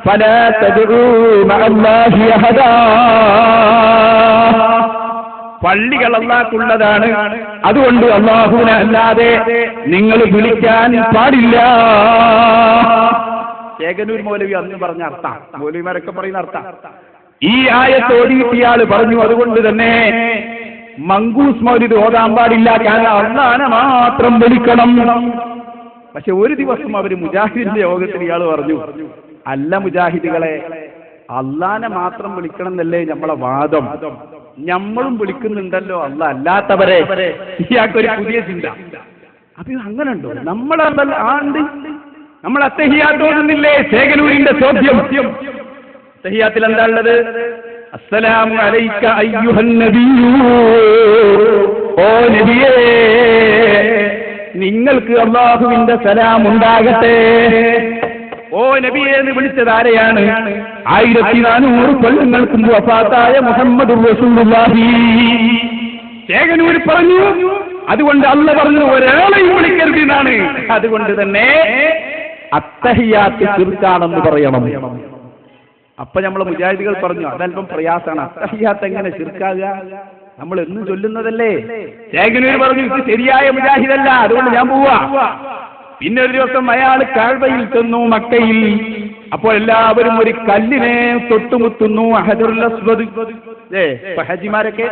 ഫലാ തദ്ഉ മഅല്ലാഹി അഹദാ. പള്ളികൾ അല്ലാഹുള്ളതാണ്, അതുകൊണ്ട് അല്ലാഹുവിനെ അല്ലാതെ നിങ്ങൾ വിളിക്കാൻ പാടില്ല. ചേകനൂർ മൗലവി അന്ന് പറഞ്ഞ അർത്ഥം, മൗലവിമാരൊക്കെ പറയുന്ന അർത്ഥം. ഈ ആയത്ത് ഓതിയിട്ടിയാൾ പറഞ്ഞു, അതുകൊണ്ട് തന്നെ മങ്കൂസ് മൗലിദ് ഓതാൻ പാടില്ല, കാരണം അള്ളാനെ മാത്രം വിളിക്കണം. പക്ഷെ ഒരു ദിവസം അവർ മുജാഹിദിന്റെ യോഗത്തിൽ ഇയാൾ പറഞ്ഞു, അല്ല മുജാഹിദുകളെ, അള്ളാനെ മാത്രം വിളിക്കണം എന്നല്ലേ നമ്മളെ വാദം, നമ്മളും വിളിക്കുന്നുണ്ടല്ലോ അല്ല അല്ലാത്തവരെ. ഇയാൾക്കൊരു പുതിയ ചിന്ത. അപ്പൊ അങ്ങനെ ഉണ്ടോ? നമ്മൾ അത്തഹിയാത്ത് ഓതുന്നില്ലേ? ചേകനൂരിന്റെ ചോദ്യം. തഹിയാത്തിൽ എന്താ ഉള്ളത്? അസ്സലാമു അലൈക അയ്യുഹൻ നബിയ്യൂ, ഓ നബിയേ നിങ്ങൾക്ക് അല്ലാഹുവിന്റെ സലാം ഉണ്ടാകട്ടെ. ഓ നബിയെ എന്ന് വിളിച്ചത് ആരെയാണ്? 1400 കൊല്ലങ്ങൾക്ക് മുമ്പ് വഫാത്തായ മുഹമ്മദുർ റസൂലുള്ളാഹി. ചേകനൂർ പറഞ്ഞു, അതുകൊണ്ട് അല്ലാഹു പറഞ്ഞു ഒരാളെയും വിളിക്കരുത് എന്നാണ്. അതുകൊണ്ട് തന്നെ അത്തഹിയാത്ത് ശിർക്കാണെന്ന് പറയണം. അപ്പൊ നമ്മളെ മുജാഹിദുകൾ പറഞ്ഞു, അതല്പം പ്രയാസമാണ്, അത്തഹിയാത്ത് എങ്ങനെ ശിർക്കാകുക? നമ്മൾ എന്നും ചൊല്ലുന്നതല്ലേ. ചേകനൂർ പറഞ്ഞു, ഇത് ശരിയായ മുജാഹിദല്ല, അതുകൊണ്ട് ഞാൻ പോവാ. പിന്നെ ഒരു ദിവസം അയാൾ കഅബയിൽ ചെന്നു, മക്കയിൽ. അപ്പോൾ എല്ലാവരും ഒരു കല്ലിനെ തൊട്ടുമുത്തുന്നു, ഹജറുൽ അസ്വദ്. ഹജിമാരൊക്കെ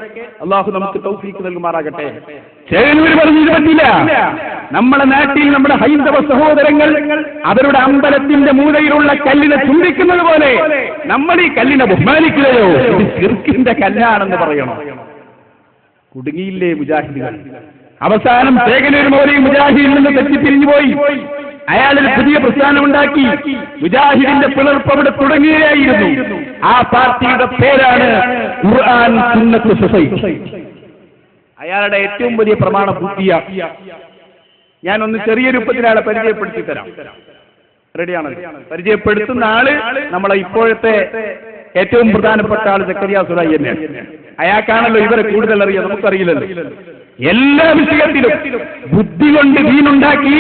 അള്ളാഹു നമുക്ക് തൗഫീഖ് നൽകുമാറാകട്ടെ. ചേകനൂർ പറഞ്ഞു, ഇത് പറ്റില്ല. നമ്മുടെ നാട്ടിൽ നമ്മുടെ ഹൈന്ദവ സഹോദരങ്ങൾ അവരുടെ അമ്പലത്തിന്റെ മൂലയിലുള്ള കല്ലിനെ ചുംബിക്കുന്നത് പോലെ നമ്മൾ ഈ കല്ലിനെ ബഹുമാനിക്കുകയോ? ഇത് ശിർക്കിന്റെ കല്ലാണെന്ന് പറയണം. കുടുങ്ങിയില്ലേ മുജാഹിദുകൾ? അവസാനം ചേകനൂർ മൗലവി മുജാഹിദിൽ നിന്ന് തെറ്റിപ്പിരിഞ്ഞു പോയി. അയാളൊരു പുതിയ പ്രസ്ഥാനമുണ്ടാക്കി. മുജാഹിദിന്റെ പിളർപ്പ് അവിടെ തുടങ്ങിയായിരുന്നു. ആ പാർട്ടിയുടെ പേരാണ് ഖുർആൻ സുന്നത്ത് സൊസൈറ്റി. അയാളുടെ ഏറ്റവും വലിയ പ്രമാണ ബുദ്ധിയ. ഞാനൊന്ന് ചെറിയ രൂപത്തിൽ അയാളെ പരിചയപ്പെടുത്തി തരാം. റെഡിയാണ്? പരിചയപ്പെടുത്തുന്ന ആള് നമ്മളെ ഇപ്പോഴത്തെ ഏറ്റവും പ്രധാനപ്പെട്ട ആള് സക്കരിയ സുലൈ തന്നെയാണ്. അയാൾക്കാണല്ലോ ഇവരെ കൂടുതൽ അറിയാം, നമുക്കറിയില്ലല്ലോ. എല്ലാ വിഷയത്തിലും ബുദ്ധി കൊണ്ട് ദീനുണ്ടാക്കി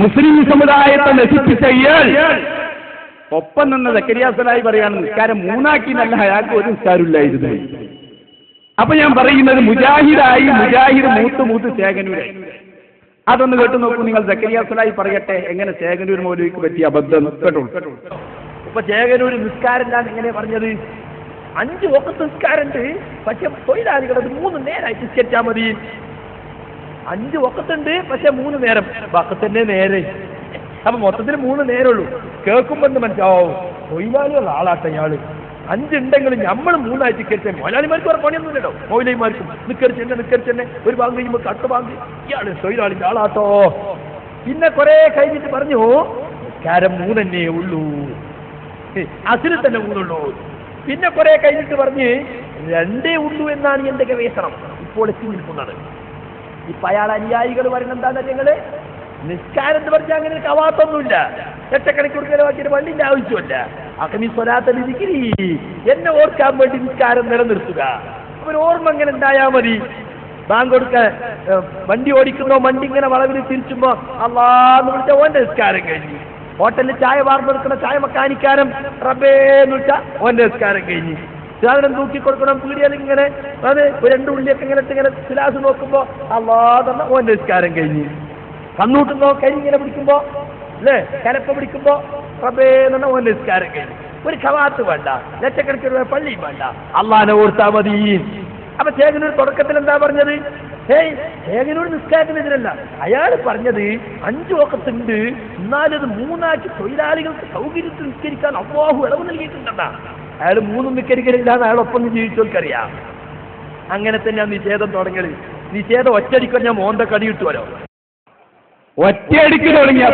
മുസ്ലിം സമുദായത്തെ നശിപ്പിച്ച ഇയാൾ ഒപ്പം നിന്ന് സക്കരിയ സുലൈ പറയാണ് നിസ്കാരം 3 ആക്കി എന്നല്ല, അയാൾക്ക് ഒരു നിസ്കാരമില്ലായിരുന്നു. അപ്പൊ ഞാൻ പറയുന്നത് മുജാഹിദായി, മുജാഹിദ് മൂത്ത് ചേകനൂരായി. അതൊന്ന് കേട്ടു നോക്കൂ നിങ്ങൾ. സക്കരിയ സുലൈ പറയട്ടെ എങ്ങനെ ചേകനൂർ മൗലവിക്ക് പറ്റിയ അബദ്ധം കേട്ടോ. ഇപ്പൊ ചേകനൂർ നിസ്കാരമില്ലാന്ന് എങ്ങനെ പറഞ്ഞത്? 5 വഖത്ത് നിസ്കാരമുണ്ട്, പക്ഷെ തൊഴിലാളികൾ അത് 3 നേരമായിട്ട് നിസ്കരിച്ചാൽ മതി. 5 വഖത്തുണ്ട്, പക്ഷെ 3 നേരം വഖത്തിന്റെ നേരെ. അപ്പൊ മൊത്തത്തിൽ 3 നേരമുള്ളൂ. കേൾക്കുമ്പോ എന്ത് മനസ്സിലാവും? തൊഴിലാളികൾ ആളാട്ടെ ഇയാള്. അഞ്ചുണ്ടെങ്കിലും നമ്മൾ മൂന്നായിട്ട് നിസ്കരിച്ച മലയാളിമാർക്ക് വേറെ പണിയൊന്നുമില്ലല്ലോ. മൗലൈമാർക്കും നിസ്കരിച്ചെന്നെ ഒരു ബാങ്ക് കഴിയുമ്പോൾ കട്ട ബാങ്ക് ഇയാള് തൊഴിലാളിന്റെ ആളാട്ടോ. പിന്നെ കുറെ കഴിഞ്ഞിട്ട് പറഞ്ഞു നിസ്കാരം മൂന്നെണ്ണേ ഉള്ളൂ, അസിൽ തന്നെ മൂന്നുള്ളൂ. പിന്നെ കുറെ കഴിഞ്ഞിട്ട് പറഞ്ഞ് 2 ഉള്ളൂ എന്നാണ് എന്റെ ഗവേഷണം ഇപ്പോൾ എത്തി നിൽക്കുന്നത്. ഇപ്പൊ അയാൾ അനുയായികൾ പറയുന്നത് എന്താണെന്ന് ഞങ്ങള് നിസ്കാരം എന്ന് പറഞ്ഞാൽ അങ്ങനെ കവാത്തൊന്നുമില്ല, ലക്ഷക്കണക്കിന് ചിലവാക്കിയിട്ട് പള്ളിന്റെ ആവശ്യമല്ല. അക്കമി സ്വലാത്തൽ ദിക്രി, എന്നെ ഓർക്കാൻ വേണ്ടി നിസ്കാരം നിലനിർത്തുക. ഒരു ഓർമ്മ ഇങ്ങനെ ഉണ്ടായാൽ മതി. ബാങ്ക് കൊടുക്കാൻ വണ്ടി ഓടിക്കുന്നോ, വണ്ടി ഇങ്ങനെ വളവിൽ തിരിച്ചുമ്പോ അള്ളാന്ന് വിളിച്ച ഓന്റെ നിസ്കാരം കഴിഞ്ഞു. ഹോട്ടലിൽ ചായ വാർന്നെടുക്കുന്ന ചായ മക്കാനിക്കാരൻ റബ്ബേന്ന് വിളിച്ചാൽ ഓന്റെ നിസ്കാരം കഴിഞ്ഞു. സാധനം തൂക്കി കൊടുക്കണം പീടിയാൽ ഇങ്ങനെ അത് 2 ഉള്ളിയൊക്കെ ഇങ്ങനെ സിലാസ് നോക്കുമ്പോ അള്ളാന്ന് ഓന്റെ നിസ്കാരം കഴിഞ്ഞു. കണ്ണൂട്ടുമ്പോ കരി ഇങ്ങനെ പിടിക്കുമ്പോ അല്ലേ, കലപ്പ പിടിക്കുമ്പോ റബ്ബേന്ന് ഓന്റെ നിസ്കാരം കഴിഞ്ഞു. ഒരു ഖവാത്ത് വേണ്ട, ലക്ഷക്കണക്കിന് പള്ളിയും വേണ്ട, അള്ളാനെ ഓർത്താ മതി. അപ്പൊ ചേകനൂർ തുടക്കത്തിൽ എന്താ പറഞ്ഞത്? ചേകനൂർ നിസ്കാരത്തിനെതിരല്ല, അയാൾ പറഞ്ഞത് 5 വഖത്തുണ്ട്, എന്നാലത് 3 തൊഴിലാളികൾക്ക് സൗകര്യത്തിൽ നിസ്കരിക്കാൻ അല്ലാഹു ഇളവ് നൽകിയിട്ടുണ്ടെന്നാ. അയാൾ 3 നിസ്കരിക്കലില്ല എന്ന് അയാളൊപ്പം ജീവിച്ചവർക്കറിയാം. അങ്ങനെ തന്നെയാണ് നിഷേധം തുടങ്ങിയത്. നിഷേധം ഒറ്റയടിക്കാൻ ഞാൻ മോന്ത കടി കിട്ടുമല്ലോ, ഒറ്റയടിക്ക് തുടങ്ങിയ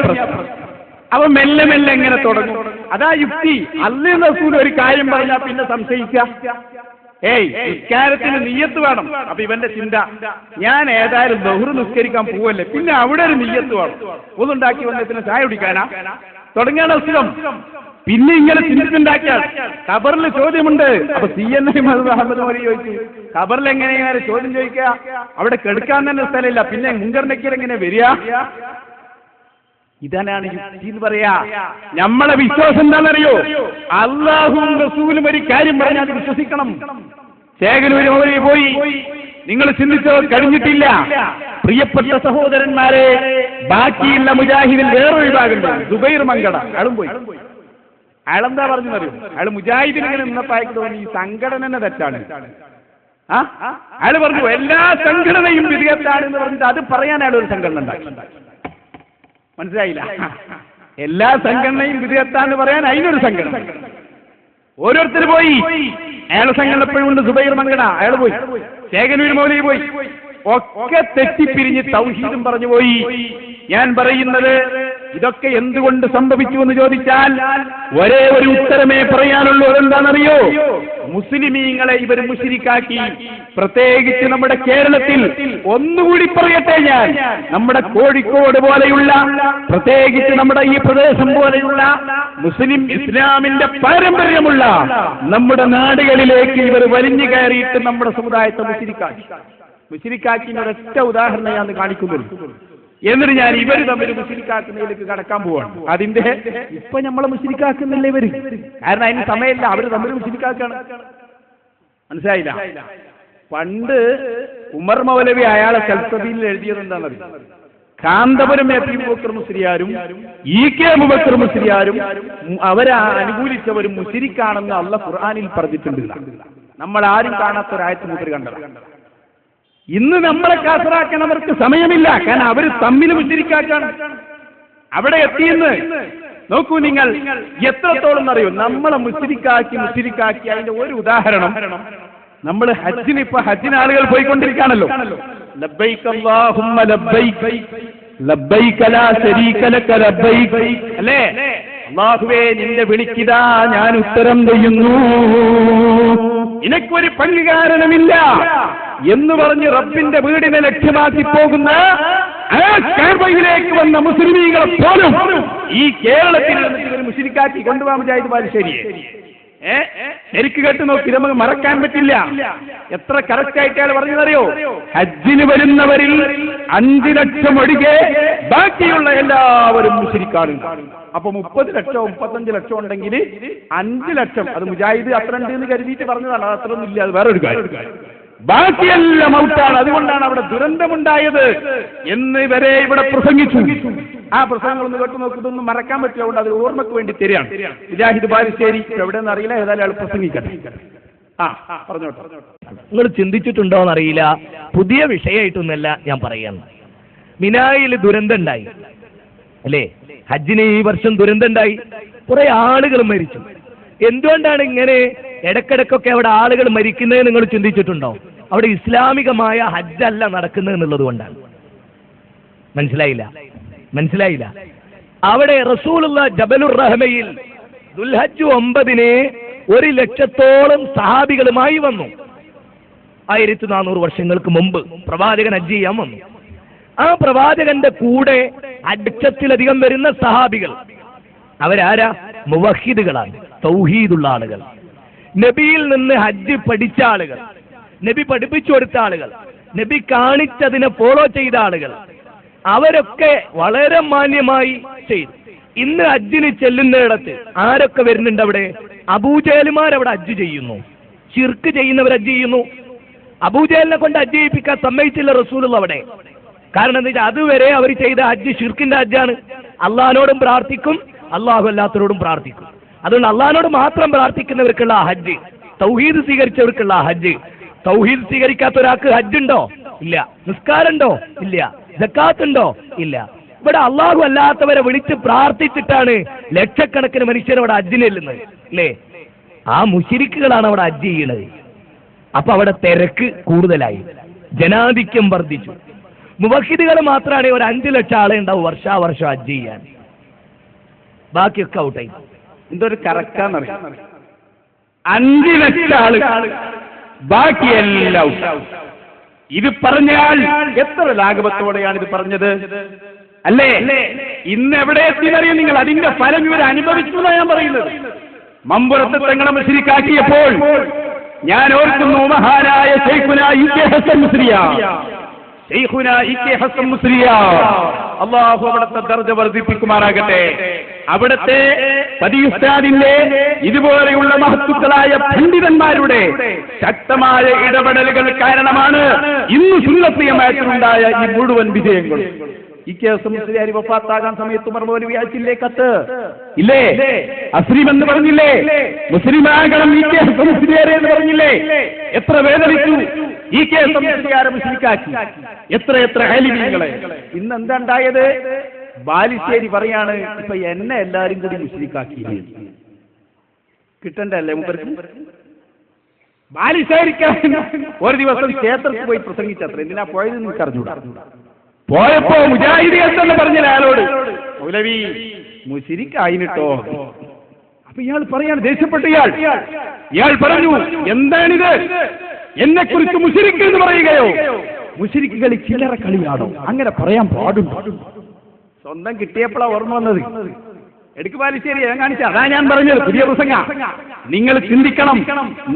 അപ്പൊ മെല്ലെ മെല്ലെ എങ്ങനെ തുടങ്ങും? അതാ യുക്തി. അല്ലാഹു റസൂൽ ഒരു കാര്യം പറഞ്ഞാൽ പിന്നെ സംശയിക്കുക. നിസ്കാരത്തിന് നിയ്യത്ത് വേണം. അപ്പൊ ഇവന്റെ ചിന്ത, ഞാൻ ഏതായാലും ബഹുർ നിസ്കരിക്കാൻ പോവല്ലേ, പിന്നെ അവിടെ ഒരു നിയ്യത്ത് വേണം. ഒന്നുണ്ടാക്കി വന്നതിന് ചായ കുടിക്കാനാ തുടങ്ങിയാണ് അസുഖം. പിന്നെ ഇങ്ങനെ ചിന്തിച്ചുണ്ടാക്കിയാൽ ഖബറിൽ ചോദ്യമുണ്ട്. അപ്പൊ CNI അഹമ്മദ് മൊഴി ചോദിച്ചു, ഖബറിൽ എങ്ങനെയാണ് ചോദ്യം ചോദിക്കുക? അവിടെ കെടുക്കാൻ തന്നെ സ്ഥലമില്ല, പിന്നെ മുങ്കർ നക്കീർ എങ്ങനെ വരിക? ഇതാണ് യുക്തി എന്ന് പറയാ. നമ്മളെ വിശ്വാസം എന്താണെന്നറിയോ? അല്ലാഹുവും റസൂലും ഒരു കാര്യം പറഞ്ഞാൽ അത് വിശ്വസിക്കണം. ചേകനൂര് മൗലവി പോയി, നിങ്ങൾ ചിന്തിച്ചോ കഴിഞ്ഞിട്ടില്ല. പ്രിയപ്പെട്ട സഹോദരന്മാരെ, ബാക്കിയുള്ള മുജാഹിദിൽ വേറൊരു വിഭാഗമുണ്ട്, സുബൈർ മങ്കട. അയാളും പോയി. അയാളെന്താ പറഞ്ഞു അറിയും? അയാൾ മുജാഹിദിന് ഇങ്ങനെ നിന്നപ്പോ അയാൾക്ക് തോന്നി ഈ സംഘടന തന്നെ തെറ്റാണ്. അയാൾ പറഞ്ഞു എല്ലാ സംഘടനയും വിധേയത്താണ് എന്ന് പറഞ്ഞിട്ട് അത് പറയാൻ അയാൾ ഒരു സംഘടന ഉണ്ടാക്കി. മനസ്സിലായില്ല? എല്ലാ സംഘടനയും വിധേയത്താന്ന് പറയാൻ അതിനൊരു സംഘടന. ഓരോരുത്തർ പോയി. അയാളെ സംഘടന എപ്പോഴും ഉണ്ട്, സുബൈർ മങ്കട. അയാൾ പോയി, ചേകനൂർ മൗലവി പോയി. ഒക്കെ തെറ്റിപ്പിരിഞ്ഞ് തൗഹീദും പറഞ്ഞു പോയി. ഞാൻ പറയുന്നത് ഇതൊക്കെ എന്തുകൊണ്ട് സംഭവിച്ചു എന്ന് ചോദിച്ചാൽ ഒരേ ഒരു ഉത്തരമേ പറയാനുള്ളൂ. അതെന്താണെന്നറിയോ? മുസ്ലിമീങ്ങളെ ഇവർ മുശ്രിക്കാക്കി. പ്രത്യേകിച്ച് നമ്മുടെ കേരളത്തിൽ, ഒന്നുകൂടി പറയട്ടെ ഞാൻ, നമ്മുടെ കോഴിക്കോട് പോലെയുള്ള, പ്രത്യേകിച്ച് നമ്മുടെ ഈ പ്രദേശം പോലെയുള്ള മുസ്ലിം ഇസ്ലാമിന്റെ പാരമ്പര്യമുള്ള നമ്മുടെ നാടുകളിലേക്ക് ഇവർ വലിഞ്ഞു കയറിയിട്ട് നമ്മുടെ സമുദായത്തെ മുശ്രിക്കാക്കി ഒരൊറ്റ ഉദാഹരണം ഞാൻ കാണിക്കുന്നുള്ളൂ. എന്നിട്ട് ഞാൻ ഇവർ തമ്മിൽ മുശ്രിക്കാക്കുന്നതിലേക്ക് കടക്കാൻ പോവാണ്. അതിന്റെ ഇപ്പൊ നമ്മളെ മുശ്രിക്കാക്കുന്നില്ല ഇവര്, കാരണം അതിന് സമയമില്ല. അവര് തമ്മിൽ മുശ്രിക്കാക്കാണ്. മനസ്സിലായില്ല? പണ്ട് ഉമർ മൗലവി അയാളെ സൽസബീൽ എഴുതിയത് എന്താണെന്നറിയാം? കാന്തപുരം എ പി അബൂബക്കർ മുസ്ലിയാരും EK അബൂബക്കർ മുസ്ലിയാരും അവരെ അനുകൂലിച്ചവരും മുശ്രിക്കാണെന്ന് അല്ലാഹു ഖുർആനിൽ പറഞ്ഞിട്ടുണ്ട്. നമ്മൾ ആരും കാണാത്തൊരായത്ത് മുദ്ര കണ്ടത്. ഇന്ന് നമ്മളെ കാസറാക്കാൻ അവർക്ക് സമയമില്ല, കാരണം അവർ തമ്മിൽ മുശ്രിക്കാക്കാണ്. അവിടെ എത്തിയെന്ന് നോക്കൂ നിങ്ങൾ. എത്രത്തോളം അറിയോ നമ്മളെ മുശ്രിക്കാക്കി അതിന്റെ ഒരു ഉദാഹരണം, നമ്മൾ ഹജ്ജിന് ഇപ്പൊ ഹജ്ജിന് ആളുകൾ പോയിക്കൊണ്ടിരിക്കുകയാണല്ലോ. ലബ്ബൈക അല്ലാഹുമ്മ ലബ്ബൈക ലബ്ബൈക ലാ ശരീക ലക ലബ്ബൈക അല്ലേ? അല്ലാഹുവേ നിന്റെ വിളിക്കിതാ ഞാൻ ഉത്തരം ചെയ്യുന്നു, നിനക്കൊരു പങ്കുകാരനുമില്ല എന്ന് പറഞ്ഞ് റബ്ബിന്റെ വീടിനെ ലക്ഷ്യമാക്കി പോകുന്ന ആ കഅബയിലേക്ക് വന്ന മുസ്ലിമീങ്ങളെ പോലും ഈ കേരളത്തിൽ ഒരു മുശ്രിക്കാക്കി കൊണ്ടുപോകാൻ മുജാഹിദ് ബാലുശ്ശേരിയെ ശരിക്ക് കേട്ട് നോക്കി, നമുക്ക് മറക്കാൻ പറ്റില്ല. എത്ര കറക്റ്റ് ആയിട്ട് അയാൾ പറഞ്ഞതറിയോ? ഹജ്ജിന് വരുന്നവരിൽ 5 ലക്ഷം ഒഴികെ ബാക്കിയുള്ള എല്ലാവരും മുശ്രിക്കാണ്. അപ്പൊ 30 ലക്ഷമോ 35 ലക്ഷം ഉണ്ടെങ്കിൽ 5 ലക്ഷം അത് മുജാഹിദ് അത്ര ഉണ്ട് എന്ന് കരുതിയിട്ട് പറഞ്ഞതാണ്. അത് അത്രയൊന്നും ഇല്ല, അത് വേറൊരു കാര്യം. ബാക്കിയെല്ലാം ഔട്ടാണ്. അതുകൊണ്ടാണ് അവിടെ ദുരന്തമുണ്ടായത് എന്ന് വരെ ഇവിടെ പ്രസംഗിച്ചു. ആ പ്രസംഗങ്ങളൊന്ന് കേട്ടു നോക്കുന്നതൊന്നും മറക്കാൻ പറ്റില്ല. അതുകൊണ്ട് അത് ഓർമ്മക്ക് വേണ്ടി തരികയാണ്. മുജാഹിദ് ബാലുശ്ശേരി എവിടെയെന്ന് അറിയില്ല, ഏതായാലും അയാൾ പ്രസംഗിക്കട്ടെ. പറഞ്ഞോട്ടെ. നിങ്ങൾ ചിന്തിച്ചിട്ടുണ്ടോ എന്നറിയില്ല, പുതിയ വിഷയമായിട്ടൊന്നല്ല ഞാൻ പറയാൻ. മിനായിൽ ദുരന്തം ഉണ്ടായി അല്ലേ? ഹജ്ജിന് ഈ വർഷം ദുരന്തം ഉണ്ടായി, കുറെ ആളുകൾ മരിച്ചു. എന്തുകൊണ്ടാണ് ഇങ്ങനെ ഇടക്കിടക്കൊക്കെ അവിടെ ആളുകൾ മരിക്കുന്നത് നിങ്ങൾ ചിന്തിച്ചിട്ടുണ്ടോ? അവിടെ ഇസ്ലാമികമായ ഹജ്ജല്ല നടക്കുന്നത് എന്നുള്ളത് കൊണ്ടാണ്. മനസ്സിലായില്ല. അവിടെ റസൂലുള്ള ജബലുർ റഹ്മയിൽ ദുൽഹജ്ജ് 9 1,00,000-ഓളം സഹാബികളുമായി വന്നു. 1400 വർഷങ്ങൾക്ക് മുമ്പ് പ്രവാചകൻ ഹജ്ജ് ചെയ്യാൻ വന്നു. ആ പ്രവാചകന്റെ കൂടെ അടിച്ചത്തിലധികം വരുന്ന സഹാബികൾ അവരാരാ? മുവഹിദുകളാണ്, തൗഹീദുള്ള ആളുകൾ, നബിയിൽ നിന്ന് ഹജ്ജ് പഠിച്ച ആളുകൾ, നബി പഠിപ്പിച്ചു കൊടുത്ത ആളുകൾ, നബി കാണിച്ചതിനെ ഫോളോ ചെയ്ത ആളുകൾ. അവരൊക്കെ വളരെ മാന്യമായി ചെയ്തു. ഇന്ന് ഹജ്ജിന് ചെല്ലുന്നിടത്ത് ആരൊക്കെ വരുന്നുണ്ട്? അവിടെ അബൂജഹലുമാർ അവിടെ ഹജ്ജ് ചെയ്യുന്നു, ശിർക്ക് ചെയ്യുന്നവർ ഹജ്ജ് ചെയ്യുന്നു. അബൂജഹലിനെ കൊണ്ട് ഹജ്ജ് ചെയ്യിപ്പിക്കാൻ സമ്മതിച്ചില്ല റസൂലുള്ള അവിടെ. കാരണം എന്താ വെച്ചാൽ അതുവരെ അവർ ചെയ്ത ഹജ്ജ് ഷിർക്കിന്റെ ഹജ്ജാണ്. അള്ളാഹിനോടും പ്രാർത്ഥിക്കും, അള്ളാഹു അല്ലാത്തവരോടും പ്രാർത്ഥിക്കും. അതുകൊണ്ട് അള്ളാഹിനോട് മാത്രം പ്രാർത്ഥിക്കുന്നവർക്കുള്ള ഹജ്ജ്, തൗഹീദ് സ്വീകരിച്ചവർക്കുള്ള ഹജ്ജ്. തൗഹീദ് സ്വീകരിക്കാത്ത ഒരാൾക്ക് ഹജ്ജ് ഉണ്ടോ? ഇല്ല. നിസ്കാരം ഉണ്ടോ? ഇല്ല. സക്കാത്ത് ഉണ്ടോ? ഇല്ല. ഇവിടെ അള്ളാഹു അല്ലാത്തവരെ വിളിച്ച് പ്രാർത്ഥിച്ചിട്ടാണ് ലക്ഷക്കണക്കിന് മനുഷ്യരവിടെ ഹജ്ജിന് ചെല്ലുന്നത്, അല്ലേ? ആ മുശ്രിക്കുകളാണ് അവിടെ ഹജ്ജ് ചെയ്യണത്. അപ്പൊ അവിടെ തിരക്ക് കൂടുതലായി, ജനാധിക്യം വർദ്ധിച്ചു. മുവഹിദുകൾ മാത്രമാണ് ഒരു 5 ലക്ഷം ആളെ ഉണ്ടാവും വർഷാവർഷം ഹജ്ജ് ചെയ്യാൻ. ബാക്കിയൊക്കെ ഔട്ടായി. എന്തൊരു കറക്കാന്നറിയാം. 5 ലക്ഷം ആള്, ബാക്കിയെല്ലാം. ഇത് പറഞ്ഞാൽ എത്ര ലാഘവത്തോടെയാണ് ഇത് പറഞ്ഞത്, അല്ലേ? ഇന്ന് എവിടെ എത്തിയെന്നറിയാം നിങ്ങൾ? അതിന്റെ ഫലം ഇവർ അനുഭവിച്ചു എന്നാണ് ഞാൻ പറയുന്നത്. മമ്പുറത്ത് തങ്ങളെ മുശ്രിക്കാക്കിയപ്പോൾ ഞാൻ ഓർക്കുന്നു മഹാനായ ശൈഖുനാ ഇ.കെ. ഹസൻ മുസ്ലിയ, അല്ലാഹു അവിടുത്തെ ദർജ വർദ്ധിപ്പിക്കുമാറാകട്ടെ. അവിടുത്തെ പതിയുസ്താദിന്റെ ഇതുപോലെയുള്ള മഹത്തുക്കളായ പണ്ഡിതന്മാരുടെ ശക്തമായ ഇടപെടലുകൾ കാരണമാണ് ഇന്ന് സുന്നത്ത് ജമാഅത്തിനുണ്ടായ ഈ മുഴുവൻ വിജയങ്ങളും. ഇ.കെ. ഹസൻ മുസ്ലിയാർ വഫാത്താകാൻ സമയത്ത് ഉമർ മൗലവി അയച്ചില്ലേ കത്ത്? ഇല്ലേ? അസ്രീം എന്ന് പറഞ്ഞില്ലേ? മുസ്ലിമാകണം ഇ.കെ. ഹസൻ മുസ്ലിയാരെ എന്ന് പറഞ്ഞില്ലേ? എത്ര വേദനിച്ചു ഇ.കെ. ഹസൻ മുസ്ലിയാരെ മുസ്ലിക്കാക്കി, എത്ര ആലിമീങ്ങളെ. ഇന്ന് എന്താ ഉണ്ടായത്? ബാലുശ്ശേരി പറയാണ്, ഇപ്പൊ എന്നെ എല്ലാരും കൂടി മുസ്ലിക്കാക്കി. കിട്ടണ്ടല്ലേ മുമ്പർക്ക്? ബാലുശ്ശേരിക്കാൻ ഒരു ദിവസം ക്ഷേത്രത്തിൽ പോയി പ്രസംഗിച്ചത്ര. എന്തിനാ പോയത് നിങ്ങൾക്ക് അറിഞ്ഞൂടാ? പോയപ്പോ മുജാഹിദ് എന്ന് പറഞ്ഞില്ല അയാളോട്, മൗലവി മുശ്രിക്കായിട്ടോ. അപ്പൊ ഇയാൾ പറയാണ്, ദേഷ്യപ്പെട്ട ഇയാൾ പറഞ്ഞു, എന്താണിത്? എന്നെ കുറിച്ച് മുശ്രിക്ക് എന്ന് പറയുകയോ? മുശ്രിക്കുകൾ ചില്ലറ കളിയാണോ? അങ്ങനെ പറയാൻ പാടുണ്ടോ? സ്വന്തം കിട്ടിയപ്പോഴാ ഓർമ്മ വന്നത്. എടുക്ക് ബാലുശ്ശേരി ഞാൻ കാണിച്ച. അതാ ഞാൻ പറഞ്ഞത്, പുതിയ പ്രസംഗ. നിങ്ങൾ ചിന്തിക്കണം,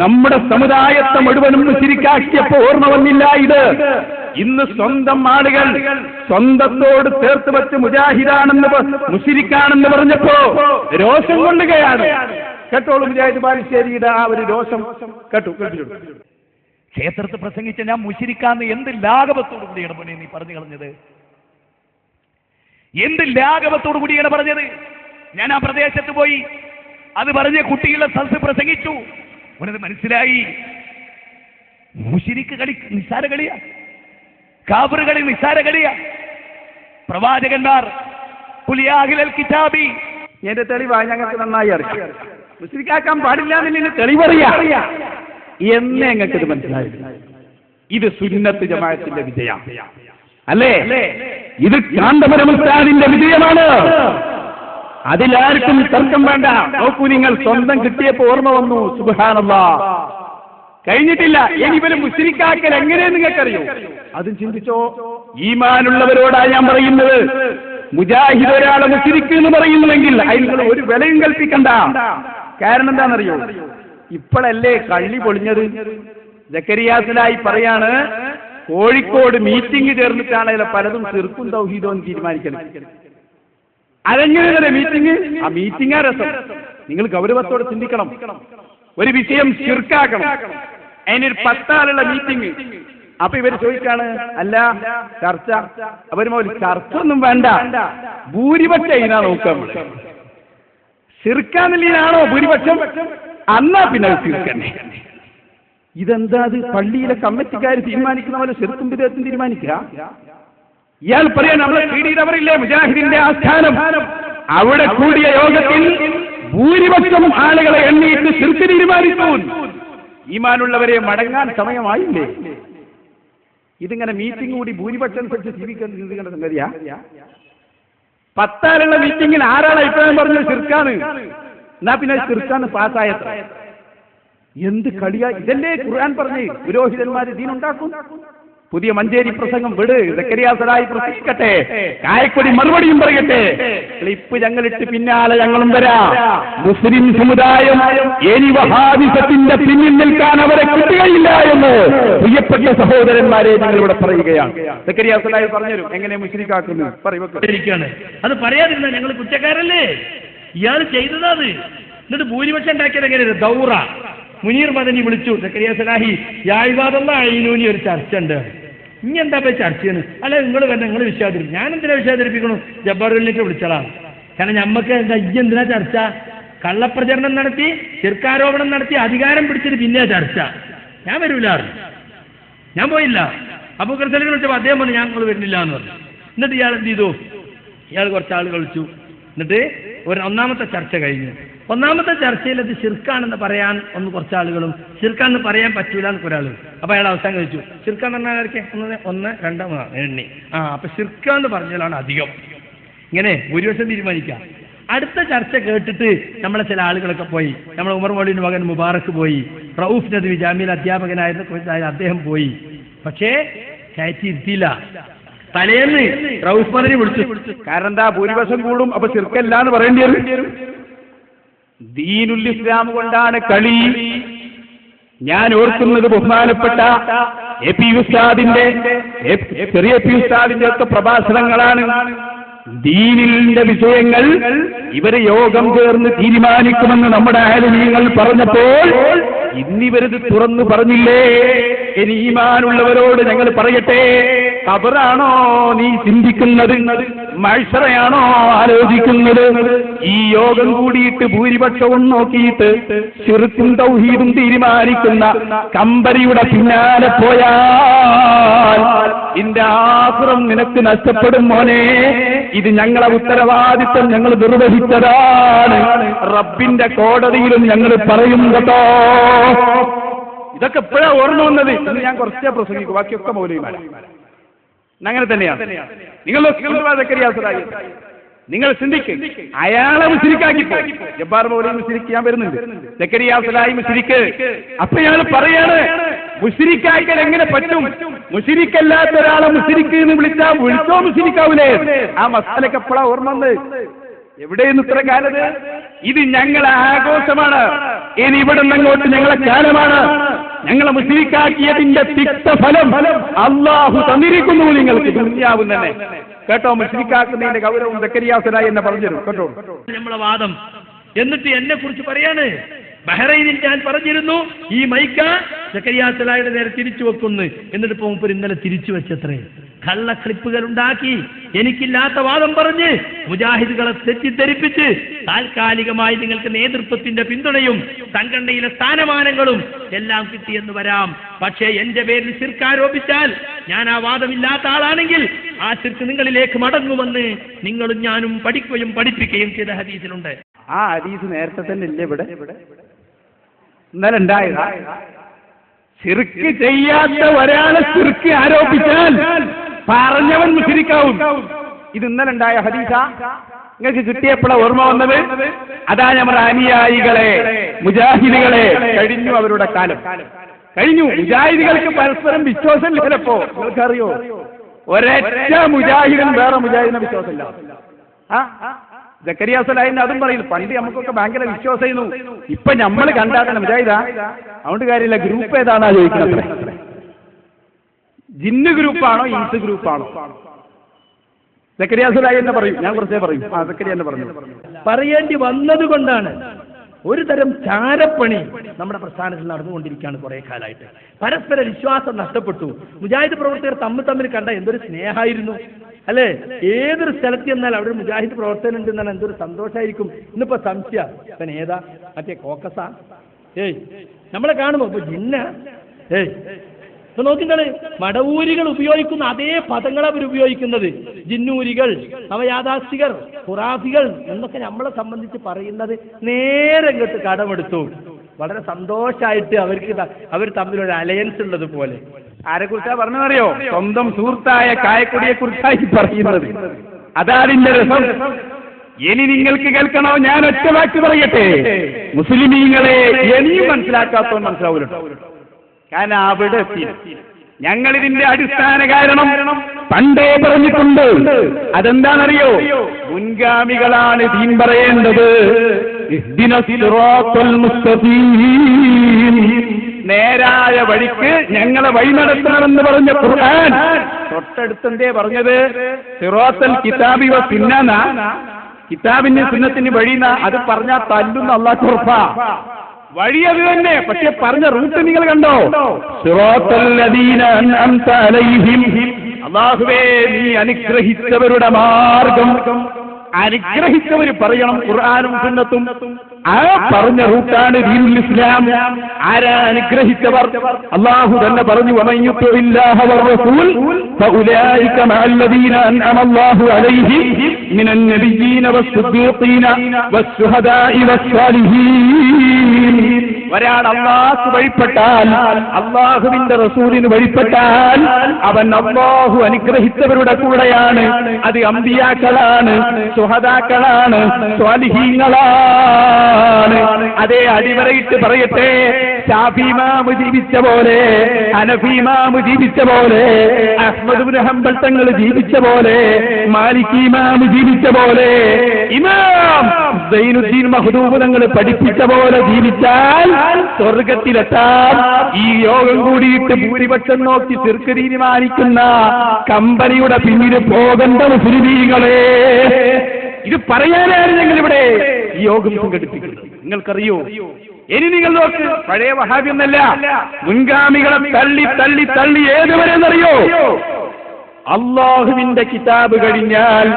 നമ്മുടെ സമുദായത്തെ മുഴുവനും മുശ്രിക്കാക്കിയപ്പോ ഓർമ്മ വന്നില്ല ഇത്. ഇന്ന് സ്വന്തം ആളുകൾ സ്വന്തത്തോട് ചേർത്ത് വെച്ച് മുജാഹിദാണെന്ന് മുശ്രിക്കാണെന്ന് പറഞ്ഞപ്പോ രോഷം കൊള്ളുകയാണ്. കേട്ടോളൂ മുജാഹിദ് ബാലുശ്ശേരിയുടെ ആ ഒരു രോഷം കേട്ടു. ക്ഷേത്രത്തിൽ പ്രസംഗിച്ച ഞാൻ മുശ്രിക്കാന്ന് എന്ത് ലാഘവത്തോടു കൂടിയാണ് മോനെ നീ പറഞ്ഞു കളഞ്ഞത്? എന്ത് ലാഘവത്തോടു കൂടിയാണ് പറഞ്ഞത്? ഞാൻ ആ പ്രദേശത്ത് പോയി അത് പറഞ്ഞ കുട്ടികളെ സ്ഥലത്ത് പ്രസംഗിച്ചു. അവനത് മനസ്സിലായി. മുശ്രിക്ക് കളി നിസ്സാര കളിയാ, കാഫിർ കളി നിസ്സാര കളിയാ. പ്രവാചകന്മാർ കുലിയാഹിലൽ കിതാബി, എന്റെ തെളിവാ ഞങ്ങൾക്ക് നന്നായി അറിയാം. മുശ്രിക്കാക്കാൻ പാടില്ല എന്നതിന് തെളിവറിയാ എന്ന് ഞങ്ങൾക്ക് ഇത് മനസ്സിലായി. ഇത് സുന്നത്ത് ജമാഅത്തിന്റെ വിജയം അല്ലേ? ഇത് കാന്തപുരം ഉസ്താദിന്റെ വിജയമാണ്. അതിലാർക്കും തർക്കം വേണ്ട. നോക്കൂ നിങ്ങൾ, സ്വന്തം കിട്ടിയപ്പോ ഓർമ്മ വന്നു. സുബ്ഹാനല്ലാഹ്, കഴിഞ്ഞിട്ടില്ല. ഇനി ഇവര് മുശ്രിക്കാക്കൽ എങ്ങനെയെന്ന് നിങ്ങൾക്കറിയോ? അതും ചിന്തിച്ചോ. ഈമാനുള്ളവരോടാണ് ഞാൻ പറയുന്നത്. മുജാഹിദ് ഒരാളെ മുശ്രിക്ക് എന്ന് പറയുന്നുവെങ്കിൽ അതിന് ഒരു വിലയും കൽപ്പിക്കണ്ട. കാരണം എന്താണെന്നറിയോ? ഇപ്പോഴല്ലേ കള്ളി പൊളിഞ്ഞത്. ജക്കരിയാസിലായി പറയാണ്, കോഴിക്കോട് മീറ്റിംഗ് ചേർന്നിട്ടാണ് അതിലെ പലതും ശിർക്കും തൗഹീദും എന്ന് തീരുമാനിക്കണം. അതെങ്ങനെയല്ലേ മീറ്റിംഗ്? ആ മീറ്റിംഗാ രസം. നിങ്ങൾ ഗൗരവത്തോടെ ചിന്തിക്കണം. ഒരു വിഷയം ശിർക്കാക്കണം, അതിനൊരു 10 ആളുള്ള മീറ്റിംഗ്. അപ്പൊ ഇവര് ചോദിക്കാണ്, അല്ല ചർച്ച. അവര് ചർച്ച ഒന്നും വേണ്ട, ഭൂരിപക്ഷം ഇതിനാ നോക്കാം. ശിർക്കാന്നില്ലാണോ ഭൂരിപക്ഷം? അന്നാ പിന്നെ ശിർക്കന്നെ. ഇതെന്താ? അത് പള്ളിയിലെ കമ്മിറ്റിക്കാർ തീരുമാനിക്കുന്ന പോലെ ശിർക്കും വിധേയത്തും തീരുമാനിക്കുക. ഇയാൾ പറയാൻ, നമ്മളെ പീഡിതവരില്ലേ മുജാഹിദിന്റെ ആസ്ഥാനം, അവിടെ കൂടിയ യോഗത്തിൽ ഭൂരിപക്ഷം ആളുകളെ എണ്ണിയിട്ട് ശിർക്ക് തീരുമാനിച്ചു. ഈമാനുള്ളവരെ മടങ്ങാൻ സമയമായില്ലേ? ഇതിങ്ങനെ മീറ്റിംഗ് കൂടി ഭൂരിപക്ഷം അനുസരിച്ച് ജീവിക്കേണ്ട സംഗതിയാ. 10 ആളുള്ള മീറ്റിംഗിൽ 6 ആൾ അഭിപ്രായം പറഞ്ഞത് ശിർക്കാണ്. എന്നാ പിന്നെ ശിർക്കാണ് പാസ്സായത്. എന്ത് കളിയാ ഇതല്ലേ ഖുർആൻ പറഞ്ഞ് പുരോഹിതന്മാര് ദീനുണ്ടാക്കും. പുതിയ മഞ്ചേരി പ്രസംഗം വിട്, സക്കറിയ സലാഹി പ്രസംഗിക്കട്ടെ, കായക്കൊടി മറുപടിയും പറയട്ടെ. ക്ലിപ്പ് ഞങ്ങളിട്ട് പിന്നാലെ ഞങ്ങളും വരാം. മുസ്ലിം സമുദായം ഇനി വഹാബിസത്തിന്റെ പിന്നിൽ നിൽക്കാൻ അവരെ കിട്ടുകയില്ല എന്ന് പ്രിയപ്പെട്ട സഹോദരന്മാരെ ഞങ്ങൾ ഇവിടെ പറയുകയാണ്. സക്കറിയ സലാഹി പറഞ്ഞുതരും എങ്ങനെ മുശ്രിക്കാക്കുന്നു പറയുകയാണ്. അത് പറയാതിരുന്ന ഞങ്ങൾ കുറ്റക്കാരല്ലേ? ഇയാൾ ചെയ്തതാണ്. എന്നിട്ട് ഭൂരിപക്ഷം ഉണ്ടാക്കിയത് എങ്ങനെയാണ്? ദൗറ മുനീർ മദനി വിളിച്ചു, സക്കറിയ സലാഹി യായ്വാദുള്ള അയിനൂനി ഒരു ചർച്ച ഉണ്ട്. ഇനി എന്താ പോയി ചർച്ചയാണ്? അല്ല നിങ്ങൾ വേണ്ട, നിങ്ങൾ വിശ്വാസിക്കും. ഞാൻ എന്തിനാ വിശ്വാസിപ്പിക്കണു? ജബ്ബാറുലിലേക്ക് വിളിച്ചതാണ്. കാരണം ഞമ്മക്ക് എന്തിനാ ചർച്ച? കള്ളപ്രചരണം നടത്തി, ശിർക്കാരോപണം നടത്തി, അധികാരം പിടിച്ചിട്ട് പിന്നെ ചർച്ച. ഞാൻ വരൂല, ഞാൻ പോയില്ല. അബൂബക്കർ സലീമിനെ വിളിച്ചപ്പോൾ അദ്ദേഹം പറഞ്ഞു ഞാൻ നിങ്ങൾ വരുന്നില്ല എന്ന് പറഞ്ഞു. എന്നിട്ട് ഇയാൾ എന്ത് ചെയ്തു? ഇയാൾ കുറച്ചാളുകൾ വിളിച്ചു. എന്നിട്ട് ഒന്നാമത്തെ ചർച്ച കഴിഞ്ഞു. ഒന്നാമത്തെ ചർച്ചയിൽ അത് ശിർക്കാണെന്ന് പറയാൻ കുറച്ചാളുകളും ശിർക്കാണെന്ന് പറയാൻ പറ്റൂല എന്നൊക്കെ ഒരാൾ. അപ്പൊ അയാൾ അവസാനം കഴിച്ചു ശിർക്കാന്ന് പറഞ്ഞാൽ ആരൊക്കെ? 1, 2, 3 എണ്ണി. അപ്പൊ ശിർക്കാന്ന് പറഞ്ഞാലാണ് അധികം. ഇങ്ങനെ ഭൂരിപക്ഷം തീരുമാനിക്കാം. അടുത്ത ചർച്ച കേട്ടിട്ട് നമ്മളെ ചില ആളുകളൊക്കെ പോയി. നമ്മളെ ഉമർ മൗലവിന്റെ മകൻ മുബാറക്ക് പോയി, റൌഫ് നദ്വി ജാമ്യയിൽ അധ്യാപകനായിരുന്ന അദ്ദേഹം പോയി. പക്ഷേ കയറ്റിയിരുത്തിയില്ല. തലേന്ന് റൌഫ് മദനി വിളിച്ചു. കാരണം എന്താ? ഭൂരിപക്ഷം കൂടും, അപ്പൊ ശിർക്കല്ലാന്ന് പറയേണ്ടി വരും. ദീനുൽ ഇസ്ലാം കൊണ്ടാണ് കളി. ഞാൻ ഓർക്കുന്നത് ബഹുമാനപ്പെട്ട AP ഉസ്താദിന്റെ ചെറിയ AP ഉസ്താദിന്റെ ഒക്കെ പ്രഭാഷണങ്ങളാണ്. ദീനിന്റെ വിഷയങ്ങൾ ഇവര് യോഗം ചേർന്ന് തീരുമാനിക്കുമെന്ന് നമ്മുടെ ആലിമീങ്ങൾ പറഞ്ഞപ്പോൾ ഇന്നിവരത് തുറന്നു പറഞ്ഞില്ലേ? ഇനി ഈമാനുള്ളവരോട് ഞങ്ങൾ പറയട്ടെ, ഖബറാണോ നീ ചിന്തിക്കുന്നത്? മഹ്ശറയാണോ ആലോചിക്കുന്നത്? ഈ യോഗം കൂടിയിട്ട് ഭൂരിപക്ഷവും നോക്കിയിട്ട് ശിർക്കും തൗഹീദും തീരുമാനിക്കുന്ന കമ്പരിയുടെ പിന്നാലെ പോയാൽ നിന്റെ ആഖിറം നിനക്ക് നഷ്ടപ്പെടും മോനെ. ഇത് ഞങ്ങളെ ഉത്തരവാദിത്വം ഞങ്ങൾ നിർവഹിച്ചതാണ്. റബ്ബിന്റെ കോടതിയിലും ഞങ്ങൾ പറയും കേട്ടോ. ഇതൊക്കെ എപ്പോഴാ ഓർമ്മ വന്നത്? ഇന്ന് ഞാൻ കുറച്ചേ പ്രസംഗിക്കും, ബാക്കിയൊക്കെ മൗലവിമാരാ. അങ്ങനെ തന്നെയാണ്. നിങ്ങൾ ചിന്തിക്കും, അയാളെ മുസ്ലിക്കാക്കി ജബ്ബാർ മൗലവി മുസ്ലിക്ക് വരുന്നുണ്ട്, സക്കറിയ സലാഹി മുസ്ലിക്ക്. അപ്പൊ ഇയാൾ പറയാണ് മുസ്ലിക്കാക്കൽ എങ്ങനെ പറ്റും? മുസ്ലിക്കല്ലാത്ത ഒരാളെ മുസ്ലിക്ക് എന്ന് വിളിച്ചോ മുസ്ലിക്കാവൂലേ? ആ മസാലക്ക് എപ്പോഴാ ഓർമ്മ വന്നത്? എവിടെയെന്ന് ഇത്ര കാലത്? ഇത് ഞങ്ങളെ ആഘോഷമാണ്. ഇനി ഇവിടെ നിന്നങ്ങോട്ട് ഞങ്ങളെ കാലമാണ്. ഞങ്ങളെ മുസ്ലിക്കാക്കിയതിന്റെ തിക്തഫലം അല്ലാഹു തന്നിരിക്കുന്നു നിങ്ങൾക്ക് ദുനിയാവും തന്നെ. കേട്ടോ, മുസ്ലിക്കാക്കുന്നതിന്റെ ഗൗരവം സക്കറിയ സലാഹി എന്നെ പറഞ്ഞു കേട്ടോ. നമ്മളെ വാദം. എന്നിട്ട് എന്നെ കുറിച്ച് പറയാണ്, ബഹ്റൈനിൽ ഞാൻ പറഞ്ഞിരുന്നു ഈ മൈക്ക സക്കറിയ സലാഹിയുടെ നേരെ തിരിച്ചു വെക്കുന്നു. എന്നിട്ട് പോകുമ്പോൾ ഇന്നലെ തിരിച്ചു വെച്ചത്രേ. കള്ള ക്ലിപ്പുകൾ ഉണ്ടാക്കി എനിക്കില്ലാത്ത വാദം പറഞ്ഞ് മുജാഹിദുകളെ തെറ്റിദ്ധരിപ്പിച്ച് താൽക്കാലികമായി നിങ്ങൾക്ക് നേതൃത്വത്തിന്റെ പിന്തുണയും സംഘടനയിലെ സ്ഥാനമാനങ്ങളും എല്ലാം കിട്ടിയെന്ന് വരാം. പക്ഷേ എന്റെ പേരിൽ ശിർക്ക് ആരോപിച്ചാൽ, ഞാൻ ആ വാദമില്ലാത്ത ആളാണെങ്കിൽ ആ ശിർക്ക് നിങ്ങളിലേക്ക് മടങ്ങുമെന്ന് നിങ്ങളും ഞാനും പഠിക്കുകയും പഠിപ്പിക്കുകയും ചെയ്ത ഹദീസിലുണ്ട്. ആ ഹദീസ് നേരത്തെ തന്നെ ഇല്ലേ ഇവിടെ? ഇന്നലെ ഉണ്ടായതാ. ശിർക്ക് ചെയ്യാത്ത ഒരാളെ ശിർക്ക് ആരോപിച്ചാൽ പറഞ്ഞവൻ മുശ്രിക്കാവും. ഇത് ഇന്നലെ ഉണ്ടായ ഹദീസാ. നിങ്ങൾക്ക് കിട്ടിയപ്പോഴാ ഓർമ്മ വന്നത്? അതാ നമ്മുടെ അനുയായികളെ, മുജാഹിദുകളെ കഴിഞ്ഞു, അവരുടെ കാലം കഴിഞ്ഞു. മുജാഹിദുകൾക്ക് പരസ്പരം വിശ്വാസം ചിലപ്പോ നിങ്ങൾക്കറിയോ? ഒരൊറ്റ മുജാഹിദും വേറെ മുജാഹിദിനെ വിശ്വാസമില്ല. സക്കറിയ സലാഹിന്റെ അതും പറയുന്നു. പണ്ട് നമുക്കൊക്കെ ഭയങ്കര വിശ്വാസമായിരുന്നു. ഇപ്പൊ നമ്മൾ കണ്ടാക്കണം മുജാഹിദാ. അതുകൊണ്ട് കാര്യമില്ല. ഗ്രൂപ്പ് ഏതാണാ ചോദിക്കുന്നത്? ജിന്ന് ഗ്രൂപ്പാണോ ഇൻസ് ഗ്രൂപ്പാണോ? സക്കറിയ സലാഹി എന്നെ പറയും, ഞാൻ കുറച്ചേ പറയും. സക്കറിയ എന്നെ പറഞ്ഞു. പറയേണ്ടി വന്നത് കൊണ്ടാണ്. ഒരു തരം ചാരപ്പണി നമ്മുടെ പ്രസ്ഥാനത്തിൽ നടന്നുകൊണ്ടിരിക്കുകയാണ് കുറെ കാലമായിട്ട്. പരസ്പര വിശ്വാസം നഷ്ടപ്പെട്ടു. മുജാഹിദ് പ്രവർത്തകർ തമ്മിൽ കണ്ട എന്തൊരു സ്നേഹമായിരുന്നു അല്ലേ? ഏതൊരു സ്ഥലത്ത് ചെന്നാൽ അവിടെ ഒരു മുജാഹിദ് പ്രവർത്തനം ഉണ്ട് എന്നാൽ എന്തൊരു സന്തോഷമായിരിക്കും. ഇന്നിപ്പോ സംശയം, ഇവൻ ഏതാ? മറ്റേ കോക്കസാ? നമ്മളെ കാണുമ്പോ ഇപ്പൊ ജിന്ന. ഇപ്പൊ നോക്കിന്താണ് മടവൂരികൾ ഉപയോഗിക്കുന്ന അതേ പദങ്ങളെ അവർ ഉപയോഗിക്കുന്നത്. ജിന്നൂരികൾ, നവയാഥാസ്ഥികർ, ഖുറാഫികൾ എന്നൊക്കെ നമ്മളെ സംബന്ധിച്ച് പറയുന്നത് നേരെ ഇങ്ങോട്ട് കടമെടുത്തു. വളരെ സന്തോഷമായിട്ട് അവർ തമ്മിലൊരു അലയൻസ് ഉള്ളത് പോലെ. ആരെ കുറിച്ചാ പറഞ്ഞതറിയോ? സ്വന്തം സുഹൃത്തായ കായക്കൊടിയെ കുറിച്ചായി പറയുന്നത്. അതാതിന്റെ രസം. ഇനി നിങ്ങൾക്ക് കേൾക്കണോ? ഞാൻ ഒറ്റ വാക്ക് പറയട്ടെ. മുസ്ലിമീങ്ങളെ ഇനിയും മനസ്സിലാക്കാത്തവൻ മനസ്സിലാവൂലോ. കാരണം അവിടെ എത്തി. ഞങ്ങളിതിന്റെ അടിസ്ഥാന കാരണം പണ്ടേ പറഞ്ഞിട്ടുണ്ട്. അതെന്താണെന്നറിയോ? മുൻഗാമികളാണ് ദീൻ പറയേണ്ടത്. നേരായ വഴിക്ക് ഞങ്ങളെ വഴി നടത്തണമെന്ന് പറഞ്ഞ ഖുർആൻ തൊട്ടടുത്തെന്തേ പറഞ്ഞത്? സിറാത്തൽ കിതാബി വ സുന്നന. കിതാബിന്റെ സുന്നത്തിന് വഴിന. അത് പറഞ്ഞാൽ തല്ലുന്ന അല്ലാഹു ഉറപ്പാ. വഴി അത് തന്നെ. പക്ഷെ പറഞ്ഞ റൂട്ട് നിങ്ങൾ കണ്ടോ? സിറാത്തൽ ലദീന അൻഅംത അലൈഹിം. അല്ലാഹുവേ, നീ അനുഗ്രഹിച്ചവരുടെ മാർഗം. അനുഗ്രഹിച്ചവർ പറയണം ഖുർആനും സുന്നത്തും. ആ പറഞ്ഞ റൂട്ടാണ് ദീനുൽ ഇസ്ലാം. ആരാ അനുഗ്രഹിച്ചവർ? അല്ലാഹു തന്നെ പറഞ്ഞു, വമൻ യുതിഇല്ലാഹ വറസൂൽ ഫഉലൈക മഅല്ലദീന അൻഅമ അല്ലാഹു അലൈഹിം മിനൻ നബിയ്യീന വസ്സുദ്ദീഖീന വസ്സുഹദാഇ വസ്സാലിഹീൻ. ഒരാൾ അല്ലാഹു വഴിപ്പെട്ടാൽ, അല്ലാഹുവിന്റെ റസൂലിന് വഴിപ്പെട്ടാൽ അവൻ അല്ലാഹു അനുഗ്രഹിച്ചവരുടെ കൂടെയാണ്. അത് അംബിയാക്കളാണ്, സുഹദാക്കളാണ്, സ്വാലിഹീങ്ങളാണ്. അതേ അടിവരയിട്ട് പറയട്ടെ, ശാഫി ഇമാം ജീവിച്ച പോലെ, ഹനഫി ഇമാം ജീവിച്ച പോലെ, അഹ്മദ് ഇബ്നു ഹംബൽ തങ്ങൾ ജീവിച്ച പോലെ, മാലികി ഇമാം ജീവിച്ച പോലെ, ഇമാം സൈനുദ്ദീൻ മഖ്ദൂം തങ്ങൾ പഠിപ്പിച്ച പോലെ ജീവിച്ചാൽ സ്വർഗത്തിലെത്താൻ. ഈ യോഗം കൂടിയിട്ട് ഭൂരിപക്ഷം നോക്കി ശിർക്ക് തീരുമാനിക്കുന്ന കമ്പനിയുടെ പിന്നിൽ പോകേണ്ട മുസ്ലിമീങ്ങളെ, ഇത് പറയാനാണ് ഞങ്ങളിവിടെ ഈ യോഗം സംഘടിപ്പിക്കുന്നത്. നിങ്ങൾക്കറിയോ? ഇനി നിങ്ങൾ നോക്ക്, പഴയ വഹാബിയൊന്നല്ല, മുൻഗാമികളെ തള്ളി തള്ളി തള്ളി ഏതുവരെന്നറിയോ? അല്ലാഹുവിന്റെ കിതാബ് കഴിഞ്ഞാൽ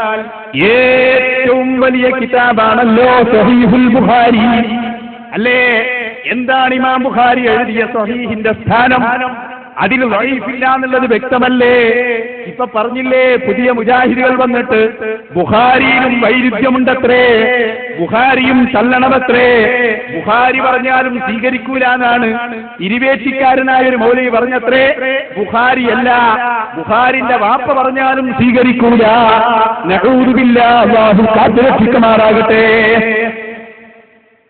ഏറ്റവും വലിയ കിതാബാണല്ലോ സഹീഹുൽ ബുഖാരി, അല്ലേ? എന്താണ് ഇമാം ബുഖാരി എഴുതിയ സഹീഹിന്റെ സ്ഥാനം? അതിൽ ദഈഫില്ല എന്നുള്ളത് വ്യക്തമല്ലേ? ഇപ്പൊ പറഞ്ഞില്ലേ, പുതിയ മുജാഹിദുകൾ വന്നിട്ട് ബുഖാരിയിലും വൈരുദ്ധ്യമുണ്ടത്രേ, ബുഖാരിയും തള്ളണമത്രേ, ബുഖാരി പറഞ്ഞാലും സ്വീകരിക്കൂല എന്നാണ് ഇരുവേറ്റിക്കാരനായ ഒരു മൗലവി പറഞ്ഞത്രേ. ബുഖാരിയല്ല, ബുഖാരിന്റെ വാപ്പ പറഞ്ഞാലും സ്വീകരിക്കൂല. നഊദു ബില്ലാഹ്, അല്ലാഹു കാത്തുരക്ഷിക്കുമാറാകട്ടെ.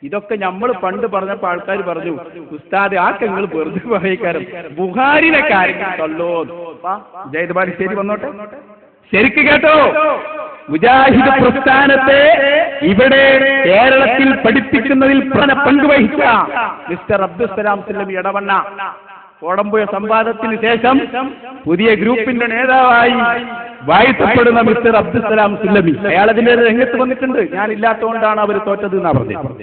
ഇതൊക്കെ നമ്മൾ പണ്ട് പറഞ്ഞപ്പോ ആൾക്കാർ പറഞ്ഞു, ഉസ്താദ് ആക്കങ്ങൾ വെറുതെ പറയിക്കാരും ബുഖാരിനെ കാര്യം തള്ളോ. ജയ്ദ് ബാലിശ്ശേരി വന്നോട്ടെ. ശരിക്ക് കേട്ടോ, മുജാഹിദ് പ്രസ്ഥാനത്തെ ഇവിടെ കേരളത്തിൽ പഠിപ്പിക്കുന്നതിൽ പ്രധാന പങ്കുവഹിച്ച മിസ്റ്റർ അബ്ദുസ്സലാം സുല്ലമി ഇടവണ്ണ കോടമ്പുഴ സംവാദത്തിന് ശേഷം പുതിയ ഗ്രൂപ്പിന്റെ നേതാവായി വാഴ്ത്തപ്പെടുന്ന മിസ്റ്റർ അബ്ദുസ്സലാം സുല്ലമി, അയാൾ അതിന്റെ രംഗത്ത് വന്നിട്ടുണ്ട്. ഞാൻ ഇല്ലാത്തതുകൊണ്ടാണ് അവർ തോറ്റത് എന്നാ പറഞ്ഞത്.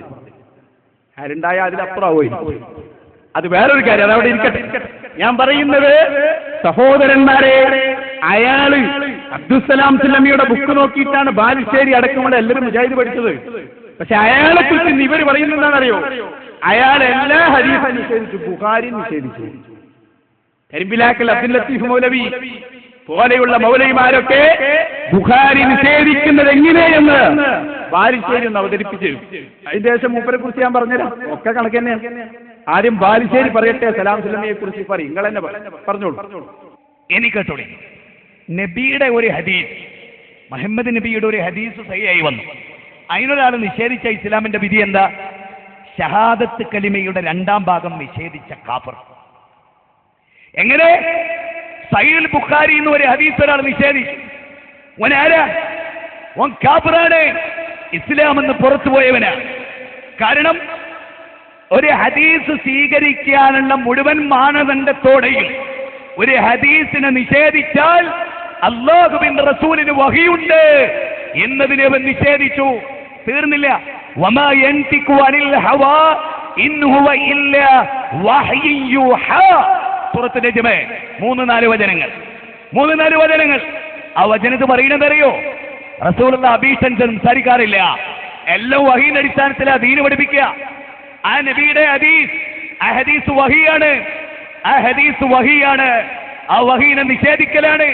ആരുണ്ടായ അതിലപ്പുറമായി. അത് വേറൊരു കാര്യം, അതവിടെ ഇരിക്കട്ടെ. ഞാൻ പറയുന്നത് സഹോദരന്മാരെ, അയാള് അബ്ദുസ്സലാം സുല്ലമിയുടെ ബുക്ക് നോക്കിയിട്ടാണ് ബാലുശ്ശേരി അടക്കമുള്ള എല്ലാവരും മുജാഹിദ് പഠിച്ചത്. പക്ഷെ അയാളെ കുറിച്ച് ഇവർ പറയുന്നത് എന്താണെന്നറിയോ? അയാൾ എല്ലാ ഹദീസും നിഷേധിച്ചു, ബുഖാരി നിഷേധിച്ചു. കരിമ്പിലാക്കൽ അബ്ദുൽ ലത്തീഫ് മൗലവി പോലെയുള്ള മൗലവിമാരൊക്കെ ബുഖാരി നിഷേധിക്കുന്നത് എങ്ങനെയെന്ന് ബാലുശ്ശേരി ഒന്ന് അവതരിപ്പിച്ചു. അതിന്റെ ശേഷം മൂപ്പരെ കുറിച്ച് ഞാൻ പറഞ്ഞുതരാം. ഒക്കെ കണക്ക് തന്നെയാണ്. ആദ്യം ബാലുശ്ശേരി പറയട്ടെ, സലാം സുല്ലമിയെ കുറിച്ച് പറയും. നിങ്ങൾ തന്നെ പറഞ്ഞോളൂ. എനിക്കോട്ടെ, നബിയുടെ ഒരു ഹദീസ്, മുഹമ്മദ് നബിയുടെ ഒരു ഹദീസ് സഹിയായി വന്നു. അതിനൊരാൾ നിഷേധിച്ച ഇസ്ലാമിന്റെ വിധി എന്താ? ഷഹാദത്ത് കലിമയുടെ 2ാം ഭാഗം നിഷേധിച്ച കാഫർ. എങ്ങനെ? സഹീഹുൽ ബുഖാരി എന്ന് ഒരു ഹദീസ് ഒരാൾ നിഷേധിച്ചു, ഓൻ ആരാ? ഓൻ കാഫിറാണ്, ഇസ്ലാം എന്ന് പുറത്തുപോയവനാ. കാരണം ഒരു ഹദീസ് സ്വീകരിക്കാനുള്ള മുഴുവൻ മാനദണ്ഡത്തോടെയും ഒരു ഹദീസിനെ നിഷേധിച്ചാൽ അല്ലാഹുവിന്റെ റസൂലിന് വഹിയുണ്ട് എന്നതിനെ അവൻ നിഷേധിച്ചു. തീർന്നില്ല. വമാ യൻതിഖു അനിൽ ഹവാ ഇൻ ഹുവ ഇല്ലാ വഹ്യുൻ യൂഹാ. സൂറത്ത് നജ്മ് 3-4 വചനങ്ങൾ. ആ വചനത്ത് പറയുന്നത് അറിയോ? റസൂലുള്ള അഭീഷൻ സംസാരിക്കാറില്ല, എല്ലാം വഹീന്റെ അടിസ്ഥാനത്തിലാ ദീന് പഠിപ്പിക്കുക. ആ നബിയുടെ ഹദീസ്, ആ ഹദീസ് വഹിയാണ്. ആ ആ ഹദീസ് വഹിയാണ്, ആ വഹീനെ നിഷേധിക്കലാണ്.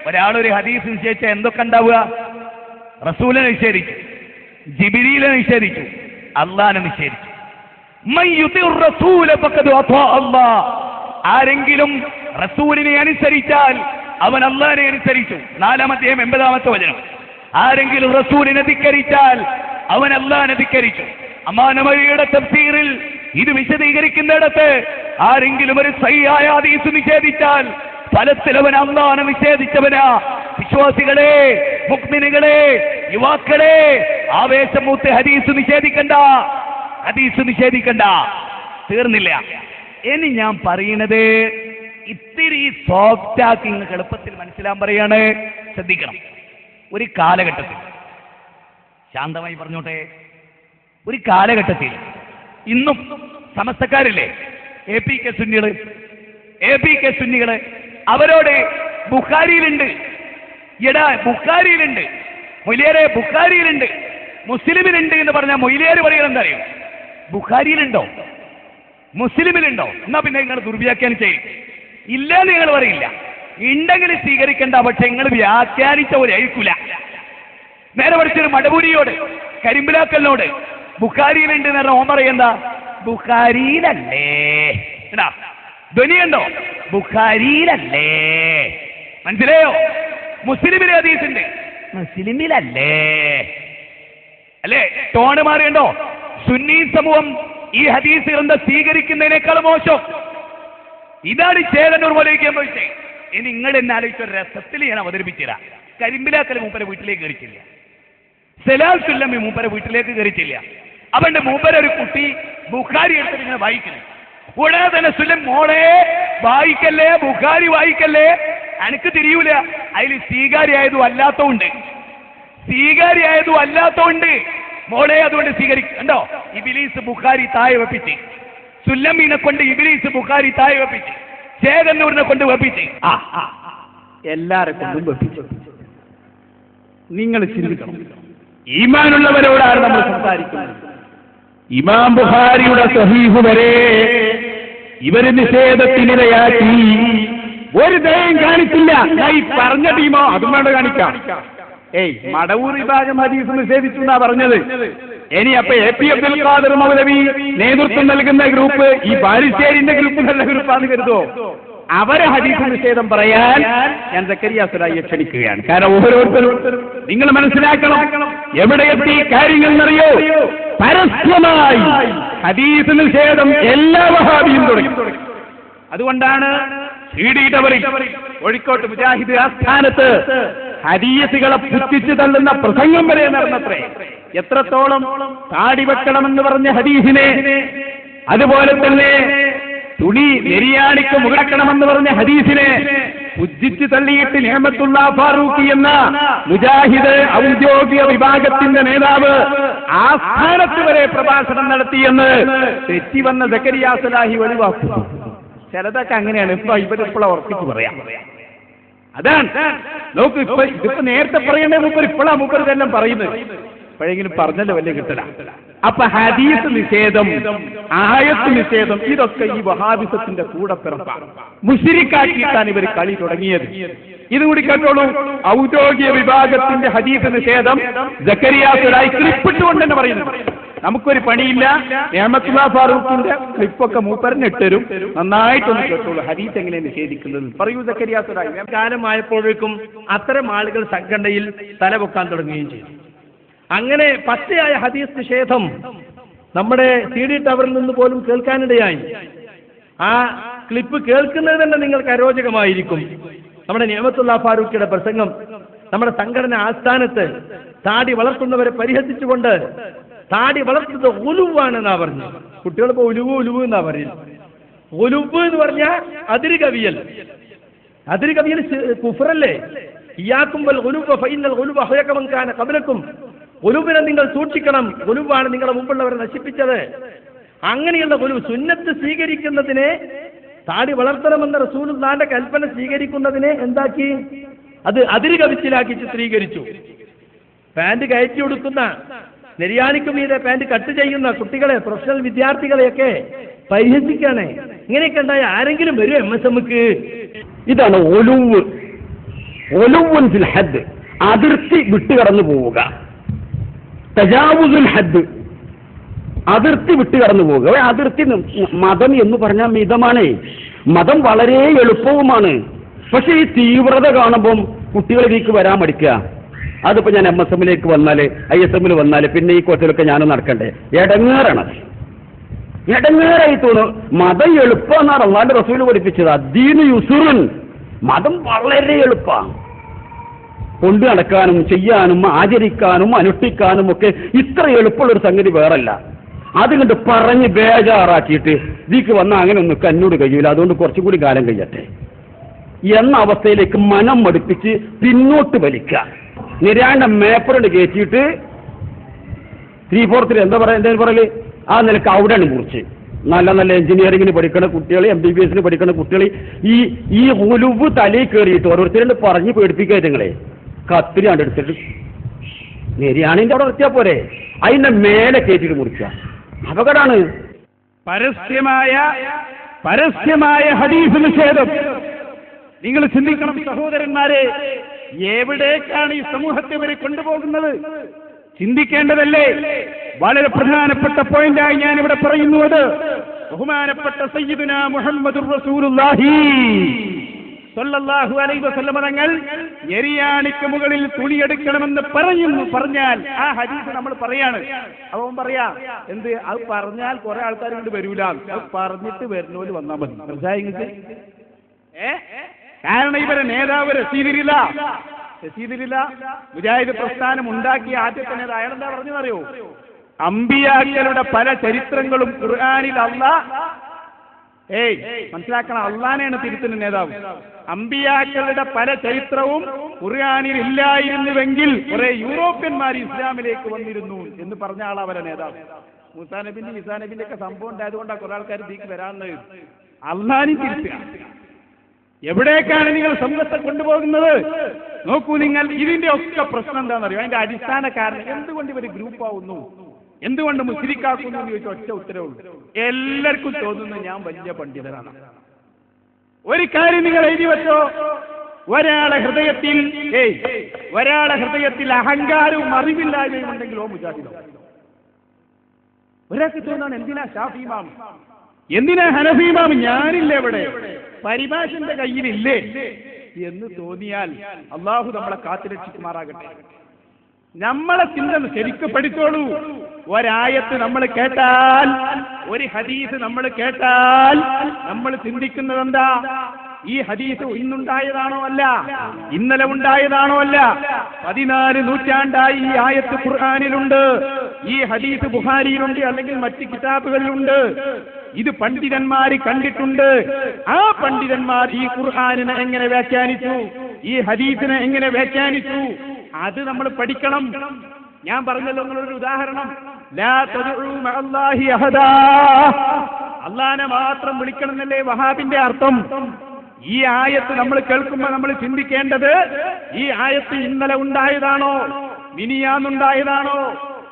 ഒരാളൊരു ഹദീസ് നിഷേധിച്ചാൽ എന്തൊക്കെ ഉണ്ടാവുക? റസൂലിനെ നിഷേധിച്ചു, ജിബ്രീലിനെ നിഷേധിച്ചു, അള്ളാഹിനെ നിഷേധിച്ചു. ആരെങ്കിലും റസൂലിനെ അനുസരിച്ചാൽ അവൻ അള്ളാഹിനെ അനുസരിച്ചു. 4-ാം അധ്യായം 80-ാമത്തെ വചനം. ആരെങ്കിലും റസൂലിനെ ധിക്കരിച്ചാൽ അവൻ അള്ളാഹിനെ ധിക്കരിച്ചു. അമാനമയുടെ തഫ്സീറിൽ ഇത് വിശദീകരിക്കുന്നിടത്ത് ആരെങ്കിലും ഒരു സഹിയായ ഹദീസ് നിഷേധിച്ചാൽ ഫലത്തിൽ അവൻ അള്ളാഹിനെ നിഷേധിച്ചവനാ. വിശ്വാസികളെ, മുഅ്മിനുകളെ, യുവാക്കളെ, ആവേശം മൂത്ത് ഹദീസ് നിഷേധിക്കണ്ട, ഹദീസ് നിഷേധിക്കണ്ട. തീർന്നില്ല. ഇനി ഞാൻ പറയുന്നത് ഇത്തിരി സോഫ്റ്റ് ആക്കി നിങ്ങൾക്ക് എളുപ്പത്തിൽ മനസ്സിലാൻ പറയാണ്. ശ്രദ്ധിക്കണം. ഒരു കാലഘട്ടത്തിൽ, ശാന്തമായി പറഞ്ഞോട്ടെ, ഒരു കാലഘട്ടത്തിൽ ഇന്നും സമസ്തക്കാരില്ലേ, APK സുന്നികള്, അവരോട് ബുഖാരിയിലുണ്ട്, എടാ ബുഖാരിയിലുണ്ട്, മൊയ്ലിയാരെ ബുഖാരിയിലുണ്ട്, മുസ്ലിമിലുണ്ട് എന്ന് പറഞ്ഞാൽ മൊയ്ലിയാര് പറയുന്നത് എന്താ അറിയോ? ബുഖാരിയിലുണ്ടോ, മുസ്ലിമിലുണ്ടോ? എന്നാ പിന്നെ നിങ്ങൾ ദുർവ്യാഖ്യാനം ചെയ്യും. ഇല്ലെന്ന് നിങ്ങൾ പറയില്ല, ഉണ്ടെങ്കിൽ സ്വീകരിക്കണ്ട. പക്ഷെ നിങ്ങൾ വ്യാഖ്യാനിച്ച പോലെ അയക്കൂല. നേരെ പഠിച്ചൊരു മടപൂരിയോട്, കരിമ്പിലാക്കലിനോട് ബുഖാരിയിലുണ്ട് എന്ന് പറഞ്ഞാൽ ഓൻ പറയെന്താ? ബുഖാരിയിലല്ലേ. എടാ ധ്വനിയുണ്ടോ? ബുഖാരിയിലല്ലേ. മനസ്സിലായോ? മുസ്ലിമിലെ ഹദീസുണ്ട്, മുസ്ലിമിലല്ലേ. അല്ലേ? ടോണ് മാറിയുണ്ടോ? സുന്നി സമൂഹം ഈ ഹദീസ് ഗ്രന്ഥം സ്വീകരിക്കുന്നതിനേക്കാൾ മോശം. ഇതാണ് ചേതന്നൂർ മൗലവിക്ക് സംഭവിച്ചത്. ഇനി നിങ്ങൾ എന്നെ ആലോചിച്ച ഒരു രസത്തിൽ ഞാൻ അവതരിപ്പിച്ചുതരാം. കരിമ്പിലാക്കൽ മൂപ്പരെ വീട്ടിലേക്ക് കയറിച്ചില്ല, സലാൽ സുല്ലമി മൂപ്പരെ വീട്ടിലേക്ക് കയറിച്ചില്ല. അവന്റെ മൂപ്പര ഒരു കുട്ടി ബുഖാരി എടുത്തിട്ട് ഇങ്ങനെ വായിക്കുന്നു. ഉടനെ തന്നെ സുല്ലം, മോളെ വായിക്കല്ലേ, ബുഖാരി വായിക്കല്ലേ, എനിക്ക് തിരിയൂല. അതിൽ സ്വീകാര്യായതും അല്ലാത്തതുണ്ട്, മോളെ അതുകൊണ്ട് സ്വീകരിക്കണ്ടോ? ഇബ്ലീസ് ബുഖാരി താഴെ വെപ്പിച്ച്, സുല്ലമീനെ കൊണ്ട് ഇബ്ലീസ് ബുഖാരി താഴെ വെപ്പിച്ച്, ചേതന്നൂരിനെ കൊണ്ട് വെപ്പിച്ച്, എല്ലാരെ കൊണ്ടും വെപ്പിച്ചു. നിങ്ങൾ ചിന്തിക്കണം, ഈമാനുള്ളവരോടാണ് നമ്മൾ സംസാരിക്കുന്നത്. ഇമാം ബുഖാരിയുടെ സ്വഹീഹ് വരെ ഇവര് നിഷേധത്തിനിരയാക്കി. ഒരു ദയം കാണിച്ചില്ല. ഈ പറഞ്ഞ ടീമോ അതും വേണ്ട കാണിക്കാം. മടവൂർ വിഭാഗം ഹദീസ് നിഷേധിച്ചു എന്നാ പറഞ്ഞത്. ഇനി അപ്പൊ AP അബ്ദുൽ ഖാദർ മൗലവി നേതൃത്വം നൽകുന്ന ഗ്രൂപ്പ് ഈ ബാലുശ്ശേരിന്റെ ഗ്രൂപ്പ് നല്ല ഗ്രൂപ്പാന്ന് കരുതോ? അവരെ ഹദീസ് നിഷേധം പറയാൻ ഞാൻ സക്കരിയ സുലായിയെ ക്ഷണിക്കുകയാണ്. കാരണം ഓരോരുത്തരും നിങ്ങൾ മനസ്സിലാക്കണം, എവിടെ എത്തി കാര്യങ്ങൾ എന്നറിയോ? പരസ്യമായി ഹദീസ് നിഷേധം എല്ലാ വഹാബിയും തുടങ്ങി. അതുകൊണ്ടാണ് CD ടവറിൽ കോഴിക്കോട്ട് മുജാഹിദ് ആസ്ഥാനത്ത് ഹദീസുകളെ പുച്ഛിച്ചു തള്ളുന്ന പ്രസംഗം വരെ നടന്നത്രേ. എത്രത്തോളം താടി വെക്കണമെന്ന് പറഞ്ഞ ഹദീസിനെ, അതുപോലെ തന്നെ തുണി നെരിയാണിക്ക് മുടക്കണമെന്ന് പറഞ്ഞ ഹദീസിനെ പുച്ഛിച്ചു തള്ളിയിട്ട് നിഅമത്തുള്ള ഫാറൂഖി എന്ന മുജാഹിദ് ഔദ്യോഗിക വിഭാഗത്തിന്റെ നേതാവ് ആസ്ഥാനത്ത് വരെ പ്രഭാഷണം നടത്തിയെന്ന് തെറ്റി വന്ന സക്കരിയ സലാഹി ഒഴിവാക്കുന്നു. ചിലതൊക്കെ അങ്ങനെയാണ്. ഇവരിപ്പോൾ ഉറപ്പിച്ച് പറയാം. അതാണ് നോക്ക്. ഇതിപ്പോ നേരത്തെ പറയണേ മൂപ്പർ മൂപ്പർ ഇതെല്ലാം പറയുന്നത്. എപ്പോഴെങ്കിലും പറഞ്ഞല്ലോ വലിയ കിട്ടല. അപ്പൊ ഹദീസ് നിഷേധം, ആയത്ത് നിഷേധം, ഇതൊക്കെ ഈ വഹാബിസത്തിന്റെ കൂടെ പിറപ്പാണ്. മുശ്രിക്കാക്കിയിട്ടാണ് ഇവർ കളി തുടങ്ങിയത്. ഇതുകൂടി കേട്ടോളൂ. ഔദ്യോഗിക വിഭാഗത്തിന്റെ ഹദീസ് നിഷേധം സക്കരിയ സുലായി ക്ലിപ്പിട്ടുകൊണ്ട് തന്നെ പറയുന്നു. നമുക്കൊരു പണിയില്ല. നിഅമത്തുള്ള ഫാറൂഖിന്റെ ക്ലിപ്പൊക്കെ മൂപ്പറിനിട്ടരും. നന്നായിട്ടൊന്ന് കേട്ടോളൂ ഹദീസ് എങ്ങനെ നിഷേധിക്കുന്നത്. പറയൂ സക്കരിയ സുലായി. കാലമായപ്പോഴേക്കും അത്തരം ആളുകൾ സംഘടനയിൽ തലപൊക്കാൻ തുടങ്ങുകയും ചെയ്തു. അങ്ങനെ പച്ചയായ ഹദീസ് നിഷേധം നമ്മുടെ CD ടവറിൽ നിന്ന് പോലും കേൾക്കാനിടയായി. ആ ക്ലിപ്പ് കേൾക്കുന്നത് തന്നെ നിങ്ങൾക്ക് അരോചകമായിരിക്കും. നമ്മുടെ നിഅമത്തുള്ള ഫാറൂഖിയുടെ പ്രസംഗം നമ്മുടെ സംഘടന ആസ്ഥാനത്ത് താടി വളർത്തുന്നവരെ പരിഹസിച്ചുകൊണ്ട് താടി വളർത്തുന്നത് ഉലുവാണെന്നാ പറഞ്ഞു. കുട്ടികളിപ്പോ ഉലുവ് എന്നാ പറയുന്നത്. ഉലുവ് എന്ന് പറഞ്ഞാൽ അതിര് കവിയൽ കുഫറല്ലേ? ഇയ്യാക്കും വൽ ഉലുവ ഫഇന്നൽ ഉലുവ അഹ്ലക മൻ കാന ഖബ്ലക്കും. ഉലുവിനെ നിങ്ങൾ സൂക്ഷിക്കണം. ഉലുവാണ് നിങ്ങളെ മുമ്പുള്ളവരെ നശിപ്പിച്ചത്. അങ്ങനെയുള്ള ഉലുവ് സുന്നത്ത് സ്വീകരിക്കുന്നതിനെ, താടി വളർത്തണമെന്ന റസൂലുള്ളാഹിന്റെ കൽപ്പന സ്വീകരിക്കുന്നതിനെ എന്താക്കി? അത് അതിര് കവിച്ചിലാക്കി ചിത്രീകരിച്ചു. പാന്റ് കയറ്റി കൊടുക്കുന്ന, നെരിയാണിക്ക് മീതെ പാന്റ് കട്ട് ചെയ്യുന്ന കുട്ടികളെ, പ്രൊഫഷണൽ വിദ്യാർത്ഥികളെയൊക്കെ പരിഹസിക്കാണേ. ഇങ്ങനെയൊക്കെ ഉണ്ടായ ആരെങ്കിലും വരും MSMക്ക്? ഇതാണ് ഒലുവുൻ ഫിൽ ഹദ്, അതിർത്തി വിട്ടുകടന്നു പോവുക. തജാവുസുൽ ഹദ്, അതിർത്തി വിട്ടുകടന്നു പോവുക. അതിർത്തി, മതം എന്ന് പറഞ്ഞാൽ മിതമാണ്. മതം വളരെ എളുപ്പവുമാണ്. പക്ഷെ ഈ തീവ്രത കാണുമ്പം കുട്ടികളിലേക്ക് വരാൻ മടിക്കുക. അതിപ്പോ ഞാൻ MSMലേക്ക് വന്നാല്, ISMൽ വന്നാല് പിന്നെ ഈ കോച്ചിലൊക്കെ ഞാനും നടക്കണ്ടേ? എടങ്ങേറാണ്, എടങ്ങേറായി തോന്നും. മതം എളുപ്പമെന്നാണ് അല്ലാഹുവിന്റെ റസൂൽ പഠിപ്പിച്ചത്. അദ്ദീനു യുസ്റുൻ, മതം വളരെ എളുപ്പമാണ്. കൊണ്ടു നടക്കാനും ചെയ്യാനും ആചരിക്കാനും അനുഷ്ഠിക്കാനും ഒക്കെ ഇത്ര എളുപ്പമുള്ളൊരു സംഗതി വേറല്ല. അതുകൊണ്ട് പറഞ്ഞ് ബേജാറാക്കിയിട്ട് ഇതിക്ക് വന്നാൽ അങ്ങനെ ഒന്നും എന്നോട് കഴിയൂല, അതുകൊണ്ട് കുറച്ചും കൂടി കാലം കഴിയട്ടെ എന്ന അവസ്ഥയിലേക്ക് മനം മടുപ്പിച്ച് പിന്നോട്ട് വലിക്കുക. നിരാണ്ട മേപ്പറുണ്ട് കയറ്റിയിട്ട് 3/4 എന്താ പറയല്, ആ നിലക്ക് അവിടെയാണ് മുറിച്ച് നല്ല നല്ല എഞ്ചിനീയറിംഗിന് പഠിക്കുന്ന കുട്ടികൾ, MBBSന് പഠിക്കുന്ന കുട്ടികൾ ഈ ഉലുവ് തലയിൽ കയറിയിട്ട് ഓരോരുത്തരോട് പറഞ്ഞ് പേടിപ്പിക്കുക. നിങ്ങളെ കത്തിരി കണ്ടെടുത്തിട്ട് നെരിയാണിന്റെ അവിടെ നിർത്തിയാൽ പോരെ, അതിന്റെ മേലെ കയറ്റിട്ട് മുറിക്കുക. അപകടമാണ്. പരസ്യമായ ഹദീസ് നിഷേധം. നിങ്ങൾ ചിന്തിക്കണം സഹോദരന്മാരെ, എവിടേക്കാണ് ഈ സമൂഹത്തെ വരെ കൊണ്ടുപോകുന്നത്? ചിന്തിക്കേണ്ടതല്ലേ? വളരെ പ്രധാനപ്പെട്ട പോയിന്റായി ഞാൻ ഇവിടെ പറയുന്നത്, ബഹുമാനപ്പെട്ട സയ്യിദുനാ മുഹമ്മദുർ റസൂലുള്ളാഹി സ്വല്ലല്ലാഹു അലൈഹി വസല്ലം തങ്ങൾ എരിയാണിക്ക് മുകളിൽ തുണിയെടുക്കണമെന്ന് പറഞ്ഞാൽ ആ ഹദീസ് നമ്മൾ പറയാണ്. അവൻ പറയാ എന്ത്, അത് പറഞ്ഞാൽ കുറെ ആൾക്കാർ കൊണ്ട് വരൂല, അത് പറഞ്ഞിട്ട് വരുന്നോല് വന്നാൽ മതി. മനസ്സിലായിങ്ങൾക്ക്? കാരണം ഇവരെ നേതാവ് റസീദിലില്ല മുജാഹിദ് പ്രസ്ഥാനം ഉണ്ടാക്കിയ ആദ്യത്തെ നേതാവ് അയാളെന്താ പറഞ്ഞതറിയോ? അമ്പിയാക്കളുടെ പല ചരിത്രങ്ങളും ഖുർആനിൽ മനസ്സിലാക്കണം, അള്ളാനെയാണ് തിരുത്തുന്ന നേതാവ്. അമ്പിയാക്കളുടെ പല ചരിത്രവും ഖുർആനിൽ ഇല്ലായിരുന്നുവെങ്കിൽ കുറെ യൂറോപ്യന്മാർ ഇസ്ലാമിലേക്ക് വന്നിരുന്നു എന്ന് പറഞ്ഞ ആളാ അവരെ നേതാവ്. മൂസാ നബിന്റെ ഈസാ നബിന്റെ ഒക്കെ സംഭവം ഉണ്ടായതുകൊണ്ടാണ് കുറെ ആൾക്കാർ ഇതിലേക്ക് വരാമെന്ന്. അള്ളാനെ തിരുത്തുക. എവിടേക്കാണ് നിങ്ങൾ സമൂഹത്തെ കൊണ്ടുപോകുന്നത്? നോക്കൂ നിങ്ങൾ, ഇതിന്റെ ഒക്കെ പ്രശ്നം എന്താണെന്നറിയോ? അതിന്റെ അടിസ്ഥാന കാരണം എന്തുകൊണ്ട് ഇവർ ഗ്രൂപ്പാവുന്നു, എന്തുകൊണ്ട് മുസ്ലിക്കാക്കുന്നു എന്ന് ചോദിച്ചാൽ ഒറ്റ ഉത്തരവുള്ളൂ. എല്ലാവർക്കും തോന്നുന്നു ഞാൻ വലിയ പണ്ഡിതനാണ്. ഒരു കാര്യം നിങ്ങൾ എഴുതി വെച്ചോ, ഒരാളെ ഹൃദയത്തിൽ അഹങ്കാരവും അറിവില്ലായ്മയും ഉണ്ടെങ്കിലോ മുജാഹിദോ. ഒരാൾക്ക് തോന്നാണ് എന്തിനാ ഷാഫി ഇമാം, എന്തിനാ ഹനഫി ഇമാം, ഞാനില്ല എവിടെ, പരിഭാഷന്റെ കയ്യിലില്ലേ എന്ന് തോന്നിയാൽ അള്ളാഹു നമ്മളെ കാത്തുരക്ഷിക്കുമാറാകട്ടെ. നമ്മളെ ചിന്ത ശരിക്കും പഠിച്ചോളൂ. ഒരായത്ത് നമ്മൾ കേട്ടാൽ, ഒരു ഹദീസ് നമ്മൾ കേട്ടാൽ നമ്മൾ ചിന്തിക്കുന്നത് എന്താ? ഈ ഹദീസ് ഇന്നുണ്ടായതാണോ അല്ല, ഇന്നലെ ഉണ്ടായതാണോ അല്ല, 14 നൂറ്റാണ്ടായി ഈ ആയത്ത് ഖുർആനിലുണ്ട്, ഈ ഹദീസ് ബുഖാരിയിലുണ്ട്, അല്ലെങ്കിൽ മറ്റ് കിതാബുകളിലുണ്ട്. ഇത് പണ്ഡിതന്മാർ കണ്ടിട്ടുണ്ട്. ആ പണ്ഡിതന്മാർ ഈ ഖുർആനിനെ എങ്ങനെ വ്യാഖ്യാനിച്ചു, ഈ ഹദീസിനെ എങ്ങനെ വ്യാഖ്യാനിച്ചു, അത് നമ്മൾ പഠിക്കണം. ഞാൻ പറഞ്ഞല്ലോ നിങ്ങളൊരു ഉദാഹരണം, ലാ തദ്ഉ മഅല്ലാഹി അഹദാ, അല്ലാഹനെ മാത്രം വിളിക്കണം എന്നല്ലേ വഹാബിന്റെ അർത്ഥം. ഈ ആയത്ത് നമ്മൾ കേൾക്കുമ്പോൾ നമ്മൾ ചിന്തിക്കേണ്ടത്, ഈ ആയത്ത് ഇന്നലെ ഉണ്ടായതാണോ, മിനിയാന്നുണ്ടായതാണോ,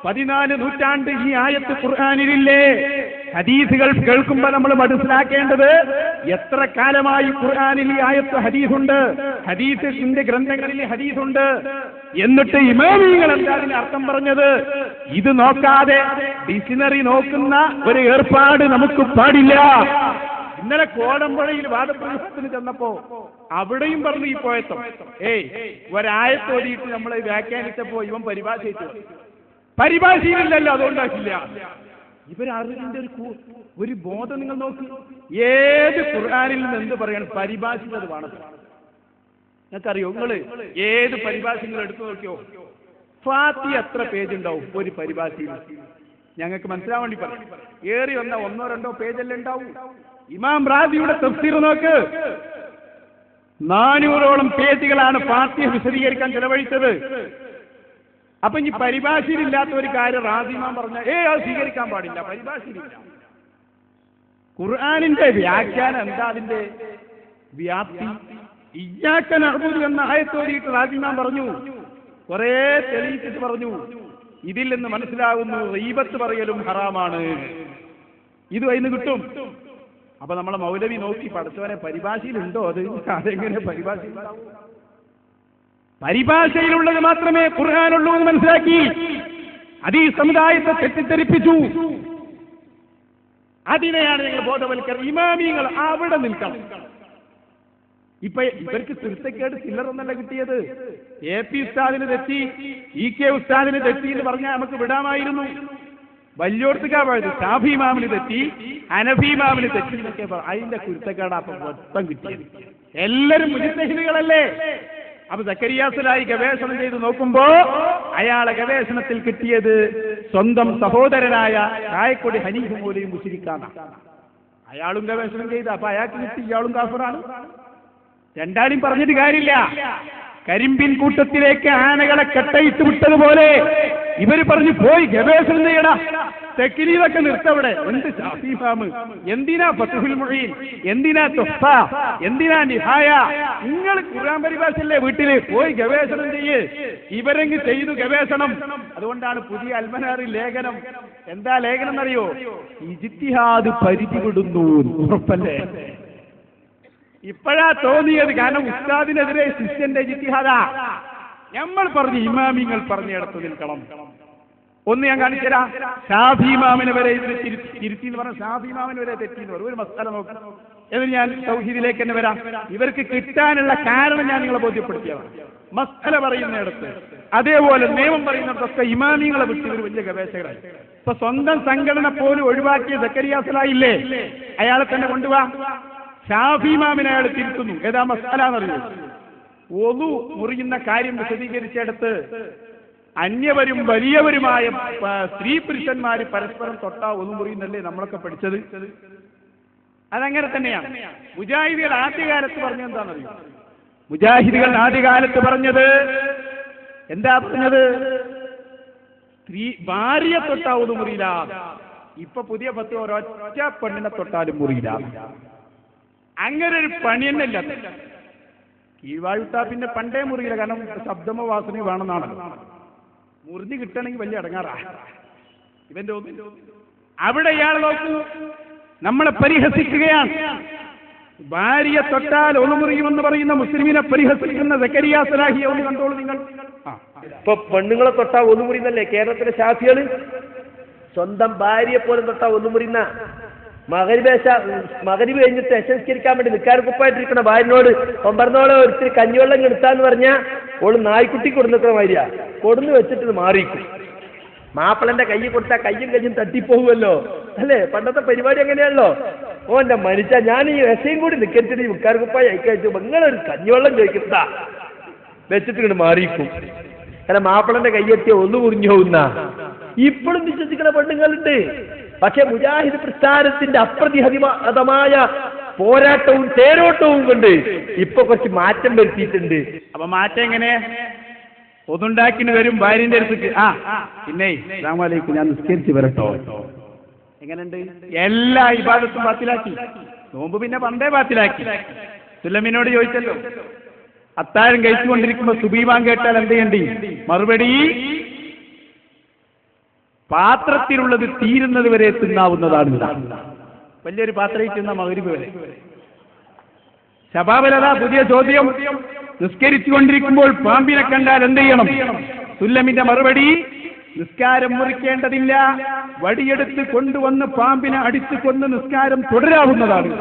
14 നൂറ്റാണ്ട് ഈ ആയത്ത് ഖുർആനിലില്ലേ? ഹദീസുകൾ കേൾക്കുമ്പോൾ നമ്മൾ മനസ്സിലാക്കേണ്ടത്, എത്ര കാലമായി ഖുർആനിൽ ഈ ആയത്ത് ഹദീസുണ്ട്, ഹദീസിന്റെ ഗ്രന്ഥങ്ങളിൽ ഹദീസുണ്ട്. എന്നിട്ട് ഇമാമികൾ എന്താ അതിന് അർത്ഥം പറഞ്ഞത്? ഇത് നോക്കാതെ ഡിക്ഷണറി നോക്കുന്ന ഒരു ഏർപ്പാട് നമുക്ക് പാടില്ല. ഇന്നലെ കോടമ്പുഴയിൽ വാദപ്രയോഗത്തിന് ചെന്നപ്പോ അവിടെയും പറഞ്ഞു ഈ പോയത്തം, ഒരായത്ത് ഓതിയിട്ട് നമ്മൾ വ്യാഖ്യാനിച്ചപ്പോ ഇവൻ പരിഭാഷയില്ലല്ലോ, അതുകൊണ്ടാക്കില്ല. ഇവരറിവിന്റെ ഒരു ബോധം നിങ്ങൾ നോക്കി. ഏത് ഖുർആനിൽ നിന്ന് എന്ത് പറയണം, പരിഭാഷിച്ചത് വേണം. നിങ്ങൾക്കറിയോ, നിങ്ങൾ ഏത് പരിഭാഷകൾ എടുത്തു നോക്കിയോ, ഫാത്തി എത്ര പേജ് ഉണ്ടാവും ഒരു പരിഭാഷയിൽ? ഞങ്ങൾക്ക് മനസ്സിലാൻ വേണ്ടി പറയും, ഏറി വന്ന 1-2 പേജല്ലേ ഉണ്ടാവും. ഇമാം റാസിയുടെ തഫ്സീർ നോക്ക്, 400ഓളം പേജുകളാണ് ഫാത്തിഹ വിശദീകരിക്കാൻ ചെലവഴിച്ചത്. അപ്പൊ ഇനി പരിഭാഷയിലില്ലാത്ത ഒരു കാര്യം റാസിമാൻ പറഞ്ഞാൽ അത് സ്വീകരിക്കാൻ പാടില്ല, പരിഭാഷയിലില്ല. ഖുർആനിന്റെ വ്യാഖ്യാനം എന്താ, അതിന്റെ വ്യാപ്തി? ഇയ്യാക നഅ്ബുദു എന്ന ആയത്തോതിയിട്ട് റാസിമാൻ പറഞ്ഞു, കുറെ തെളിയിച്ചിട്ട് പറഞ്ഞു, ഇതിൽ നിന്ന് മനസ്സിലാകുന്നു ഗീബത്ത് പറയലും ഹറാമാണ്. ഇത് അതിന് കിട്ടും. അപ്പൊ നമ്മളെ മൗലവി നോക്കി പഠിച്ചവനെ പരിഭാഷയിലുണ്ടോ അത്? അതെങ്ങനെ പരിഭാഷയിൽ? പരിഭാഷയിലുള്ളത് മാത്രമേ ഖുർആനുള്ളൂ എന്ന് മനസ്സിലാക്കി അത് ഈ സമുദായത്തെ തെറ്റിദ്ധരിപ്പിച്ചു. അതിനെയാണ് ഞങ്ങൾ ബോധവൽക്കരണം. ഇമാമിയങ്ങൾ അവിടെ നിൽക്കണം. ഇപ്പൊ ഇവർക്ക് തിരുത്തക്കേട് ചില്ലറൊന്നല്ല കിട്ടിയത്. AP ഉസ്താദിന് തെറ്റി, EK ഉസ്താദിന് തെറ്റി എന്ന് പറഞ്ഞാൽ നമുക്ക് വിടാമായിരുന്നു. വലിയോടത്തേക്കാ പോയത്. ഷാഫി ഇമാമിന് തെറ്റി, ഹനഫി ഇമാമിന് തെറ്റി എന്നൊക്കെ അതിന്റെ കുരുത്തക്കേടാ അപ്പൊ മൊത്തം കിട്ടിയത്. എല്ലാരും മുജ്തഹിദുകളല്ലേ? അപ്പൊ സക്കരിയാസിലായി ഗവേഷണം ചെയ്ത് നോക്കുമ്പോ അയാളെ ഗവേഷണത്തിൽ കിട്ടിയത് സ്വന്തം സഹോദരനായ കായക്കൊടി ഹനീഫ് മൗലവി മുശ്രിക്കാണ്. അയാളും ഗവേഷണം ചെയ്ത് അപ്പൊ അയാൾക്ക് കിട്ടി, ഇയാളും കാഫിറാണ്. രണ്ടാളും പറഞ്ഞിട്ട് കാര്യമില്ല. കരിമ്പിൻ കൂട്ടത്തിലേക്ക് ആനകളെ കെട്ടയിട്ട് വിട്ടതുപോലെ ഇവര് പറഞ്ഞു പോയി ഗവേഷണം ചെയ്യടാ, തെക്കിലീതൊക്കെ നിർത്തവിടെ. എന്ത് ഷാഫി ഇമാം, എന്തിനാ ഫത്ഹുൽ മുഈൻ, എന്തിനാ തുഹ്ഫ, എന്തിനാ നിഹായ? നിങ്ങൾ ഖുർആൻ പരിഭാഷയല്ലേ വീട്ടില്, പോയി ഗവേഷണം ചെയ്യ്. ഇവരെങ്ങ് ചെയ്തു ഗവേഷണം. അതുകൊണ്ടാണ് പുതിയ അൽമനാറിൽ ലേഖനം. എന്താ ലേഖനം എന്നറിയോ? ഇജ്തിഹാദ് പരിധി വിടുന്നു. ഉറപ്പല്ലേ? ഇപ്പോഴാ തോന്നിയത്. കാരണം ഉസ്താദിനെതിരെ ശിഷ്യന്റെ ഇജ്തിഹാദാ. നമ്മൾ പറഞ്ഞു ഇമാമിങ്ങൾ പറഞ്ഞിടത്ത് നിൽക്കണം. ഒന്ന് ഞാൻ കാണിച്ചുതരാം. ഷാഫി ഇമാമിനെ വരെ ഇതിന് തിരുത്തി എന്ന് പറഞ്ഞാൽ ഷാഫി ഇമാമിന് വരെ തെറ്റി എന്ന് പറയും. ഒരു മസാല നോക്കണം. എന്നിട്ട് ഞാൻ തൗഹീദിലേക്ക് തന്നെ വരാം. ഇവർക്ക് കിട്ടാനുള്ള കാരണം ഞാൻ നിങ്ങളെ ബോധ്യപ്പെടുത്തിയതാണ്. മസാല പറയുന്നിടത്ത് അതേപോലെ നിയമം പറയുന്നിടത്തൊക്കെ ഇമാമിങ്ങളെ വിട്ട് ഇവർ വലിയ ഗവേഷകരായി. ഇപ്പൊ സ്വന്തം സംഘടന പോലും ഒഴിവാക്കിയ സക്കരിയാസിലായില്ലേ, അയാളെ തന്നെ കൊണ്ടുപോവാ. ഷാഫി ഇമാമിനെ അയാൾ തിരുത്തുന്നു. ഏതാ മസാല എന്നറിയോ? ഒളു മുറിയുന്ന കാര്യം വിശദീകരിച്ചിടത്ത് അന്യവരും വലിയവരുമായ സ്ത്രീ പുരുഷന്മാര് പരസ്പരം തൊട്ടാ ഒളു മുറിയുന്നല്ലേ നമ്മളൊക്കെ പഠിച്ചത്? അതങ്ങനെ തന്നെയാണ്. മുജാഹിദികൾ ആദ്യകാലത്ത് പറഞ്ഞത് എന്താണെന്നറിയോ? മുജാഹിദികൾ ആദ്യകാലത്ത് പറഞ്ഞത് എന്താ പറഞ്ഞത്? സ്ത്രീ ഭാര്യയെ തൊട്ടാ ഒളു മുറിയില്ല. ഇപ്പൊ പുതിയ പത്ത് ഒരൊറ്റ പെണ്ണിനെ തൊട്ടാലും മുറിയില്ല. അങ്ങനെ ഒരു പണി തന്നെ ഇല്ല. കീഴ്വായുട്ടാ പിന്നെ പണ്ടേ മുറിയില്ല. കാരണം ശബ്ദമോ വാസനയോ വേണമെന്നാണല്ലോ. മുറിഞ്ഞ് കിട്ടണമെങ്കിൽ വലിയ അടങ്ങാറാ ഇവന്റെ. അവിടെ ഇയാൾ നോക്കൂ, നമ്മളെ പരിഹസിക്കുകയാണ്. ഭാര്യയെ തൊട്ടാൽ ഒന്നുമുറിയുമെന്ന് പറയുന്ന മുസ്ലിമിനെ പരിഹസിക്കുന്ന സക്കരിയ സലാഹിയെ ഒന്ന് കണ്ടോളൂ നിങ്ങൾ. ഇപ്പൊ പെണ്ണുങ്ങളെ തൊട്ടാ ഒന്നുമുറിയുന്നല്ലേ കേരളത്തിലെ ഷാഫികള്? സ്വന്തം ഭാര്യയെ പോലും തൊട്ടാ ഒന്നുമുറിയുന്ന മകരിബ് കഴിഞ്ഞിട്ട് യശസ്കരിക്കാൻ വേണ്ടി നിൽക്കാരക്കുപ്പായിട്ടിരിക്കണ ഭാര്യനോട് പറഞ്ഞോളെ ഒരിത്തിരി കഞ്ഞിവെള്ളം എടുത്താന്ന് പറഞ്ഞാൽ ഓള് നായ്ക്കുട്ടി കൊടുക്കുന്ന മാതിരിയാ കൊടുന്ന് വെച്ചിട്ട് മാറിക്കും. മാപ്പിളന്റെ കൈ കൊടുത്താൽ കയ്യും കയ്യും തട്ടിപ്പോകുമല്ലോ അല്ലേ? പണ്ടത്തെ പരിപാടി അങ്ങനെയാണല്ലോ. ഓന്റെ മനുഷ്യ ഞാൻ ഈ വിഷയും കൂടി നിൽക്കരുത്, ഈ നിൽക്കാരക്കുപ്പായി അയക്കയച്ചു നിങ്ങളൊരു കഞ്ഞിവെള്ളം ചോദിക്കുന്നതാ വെച്ചിട്ട് ഇങ്ങോട്ട് മാറിക്കും. കാരണം മാപ്പിളന്റെ കൈയെത്തിയ ഒന്ന് മുറിഞ്ഞു പോകുന്ന ഇപ്പോഴും വിശ്വസിക്കുന്ന പെണ്ണുങ്ങളുണ്ട്. പക്ഷെ മുജാഹിദ് പ്രസ്ഥാനത്തിന്റെ അപ്രതിഹതമായ പോരാട്ടവും തേരോട്ടവും കൊണ്ട് ഇപ്പൊ കുറച്ച് മാറ്റം വരുത്തിയിട്ടുണ്ട്. അപ്പൊ മാറ്റം എങ്ങനെ? ഒന്നുണ്ടാക്കിന് വരും ഭാര്യന്റെ അടുത്തേക്ക്. പിന്നെ അസ്സലാമു ഞാൻ നിസ്കരിച്ച് വരട്ടോ. എങ്ങനെയുണ്ട്? എല്ലാ ഇബാദത്തും ബാത്തിലാക്കി. നോമ്പ് പിന്നെ പണ്ടേ ബാത്തിലാക്കി. സുലമിനോട് ചോദിച്ചല്ലോ, അത്താഴം കഴിച്ചുകൊണ്ടിരിക്കുമ്പോ സുബീബാൻ കേട്ടാൽ എന്ത് ചെയ്യണ്ടി? മറുപടി, പാത്രത്തിലുള്ളത് തീരുന്നത് വരെ തിന്നാവുന്നതാണ്. വലിയൊരു പാത്രം തിന്ന മഗ്‌രിബ് വരെ. ശബാബിലതാ പുതിയ ചോദ്യം. നിസ്കരിച്ചു കൊണ്ടിരിക്കുമ്പോൾ പാമ്പിനെ കണ്ടാൽ എന്ത് ചെയ്യണം? സുല്ലമിന്റെ മറുപടി, നിസ്കാരം മുറിക്കേണ്ടതില്ല, വടിയെടുത്ത് കൊണ്ടുവന്ന് പാമ്പിനെ അടിച്ചു കൊന്ന് നിസ്കാരം തുടരാവുന്നതാണ്.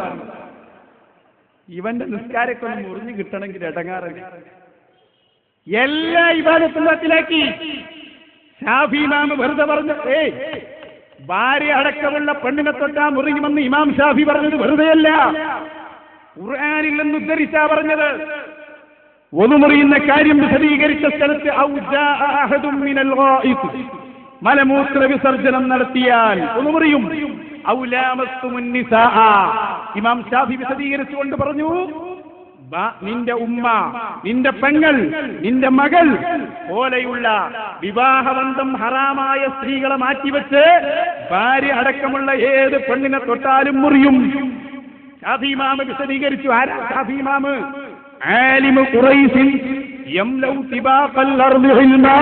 ഇവന്റെ നിസ്കാരക്കൊന്ന് മുറിഞ്ഞു കിട്ടണമെങ്കിൽ ഇടങ്ങാറില്ല. എല്ലാ ഇബാദത്തും ബാത്തിലാക്കി. ഷാഫി ഇമാം വെറുതെ പറഞ്ഞു, ഭാര്യ അടക്കമുള്ള പെണ്ണിനെ തൊട്ടാ മുറിയുമെന്ന് ഇമാം ഷാഫി പറഞ്ഞത് വെറുതെയല്ല, ഖുർആനിൽ നിന്ന് ഉദ്ധരിച്ചാ പറഞ്ഞത്. ഒന്നുമുറിയുന്ന കാര്യം വിശദീകരിച്ച സ്ഥലത്ത് മലമൂത്ര വിസർജനം നടത്തിയാൽ ഒന്നുമുറിയും. ഇമാം ഷാഫി വിശദീകരിച്ചുകൊണ്ട് പറഞ്ഞു, നിന്റെ ഉമ്മ, നിന്റെ പെങ്ങൾ, നിന്റെ മകൾ പോലെയുള്ള വിവാഹബന്ധം ഹറാമായ സ്ത്രീകളെ മാറ്റിവെച്ച് ഭാര്യ അടക്കമുള്ള ഏത് പെണ്ണിനെ തൊട്ടാലും മുറിയും. ഷാഫി ഇമാം വിശദീകരിച്ചു. ആരാ ഷാഫി ഇമാം? ആലിമു ഖുറൈശിൻ യംലൗ തിബാഖൽ അർളി ഇൽമാ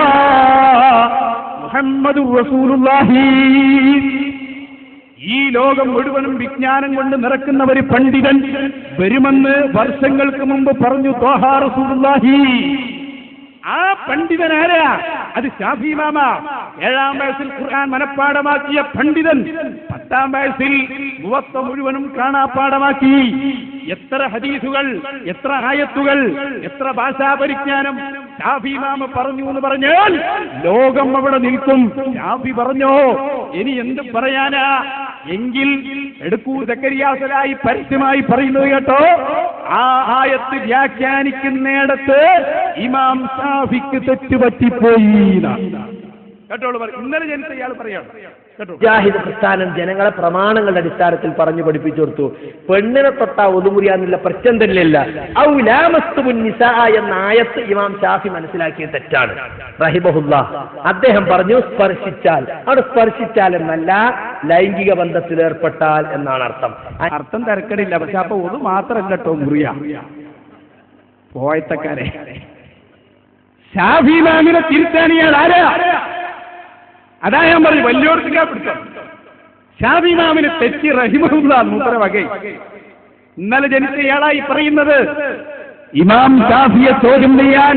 മുഹമ്മദുർ റസൂലുള്ളാഹി. ഈ ലോകം മുഴുവനും വിജ്ഞാനം കൊണ്ട് നിറക്കുന്ന ഒരു പണ്ഡിതൻ വരുമെന്ന് വർഷങ്ങൾക്ക് മുമ്പ് പറഞ്ഞു ത്വാഹ റസൂലുള്ളാഹി. ആ പണ്ഡിതൻ ആരാ? അത് ശാഫി ഇമാമ. 7-ാം വയസ്സിൽ ഖുർആൻ മനഃപ്പാഠമാക്കിയ പണ്ഡിതൻ 10-ാം വയസ്സിൽ മുവത്ത മുഴുവനും കാണാപ്പാഠമാക്കി. എത്ര ഹദീസുകൾ, എത്ര ആയത്തുകൾ, എത്ര ഭാഷാ പരിജ്ഞാനം ശാഫി ഇമാമ പറഞ്ഞു എന്ന് പറഞ്ഞാൽ ലോകം അവിടെ നിൽക്കും. ശാഫി പറഞ്ഞോ, ഇനി എന്ത് പറയാനാ? എങ്കിൽ എടുക്കൂ, സക്കരിയാസലായി പരസ്യമായി പറയുന്നത് കേട്ടോ. ആ ആയത്ത് വ്യാഖ്യാനിക്കുന്നിടത്ത് ഇമാം ശാഫിക്ക് തെറ്റുപറ്റിപ്പോയി കേട്ടോളൂ. ഇന്നലെ ജനിച്ച ഇയാൾ പറയാണ് കേട്ടോ. മുജാഹിദ് പ്രസ്ഥാനം ജനങ്ങളെ പ്രമാണങ്ങളുടെ അടിസ്ഥാനത്തിൽ പറഞ്ഞു പഠിപ്പിച്ചു കൊടുത്തു. പെണ്ണിനെ തൊട്ടാ ഒതുമുറിയാന്നുള്ള പ്രശ്നം തന്നെയല്ല. ഔ ലാമസ്തുമുൻ നിസാ എന്ന ആയത്ത് ഇമാം ഷാഫി മനസ്സിലാക്കിയ തെറ്റാണ് റഹിമഹുല്ലാഹ്. അദ്ദേഹം പറഞ്ഞു സ്പർശിച്ചാൽ. അവിടെ സ്പർശിച്ചാൽ എന്നല്ല, ലൈംഗിക ബന്ധത്തിൽ ഏർപ്പെട്ടാൽ എന്നാണ് അർത്ഥം. അർത്ഥം തിരക്കടില്ല. പക്ഷെ അപ്പൊ ഒതു മാത്രല്ല കേട്ടോ മുറിയ പോയത്തക്കാരെ. ഷാഫി ഇമാമിനെ തിരുത്താൻ ഇയാൾ ആരാ? അതാ ഞാൻ പറഞ്ഞു വലിയോർക്കാ പിടിച്ചത്. ഷാഫി ഇമാമിനെ തെറ്റി റഹിമഹുല്ലാഹ് മൂപ്പര വകൈ. ഇന്നലെ ജനിച്ച ഇയാളായി പറയുന്നത് ഇമാം ഷാഫിയെ ചോദ്യം ചെയ്യാൻ,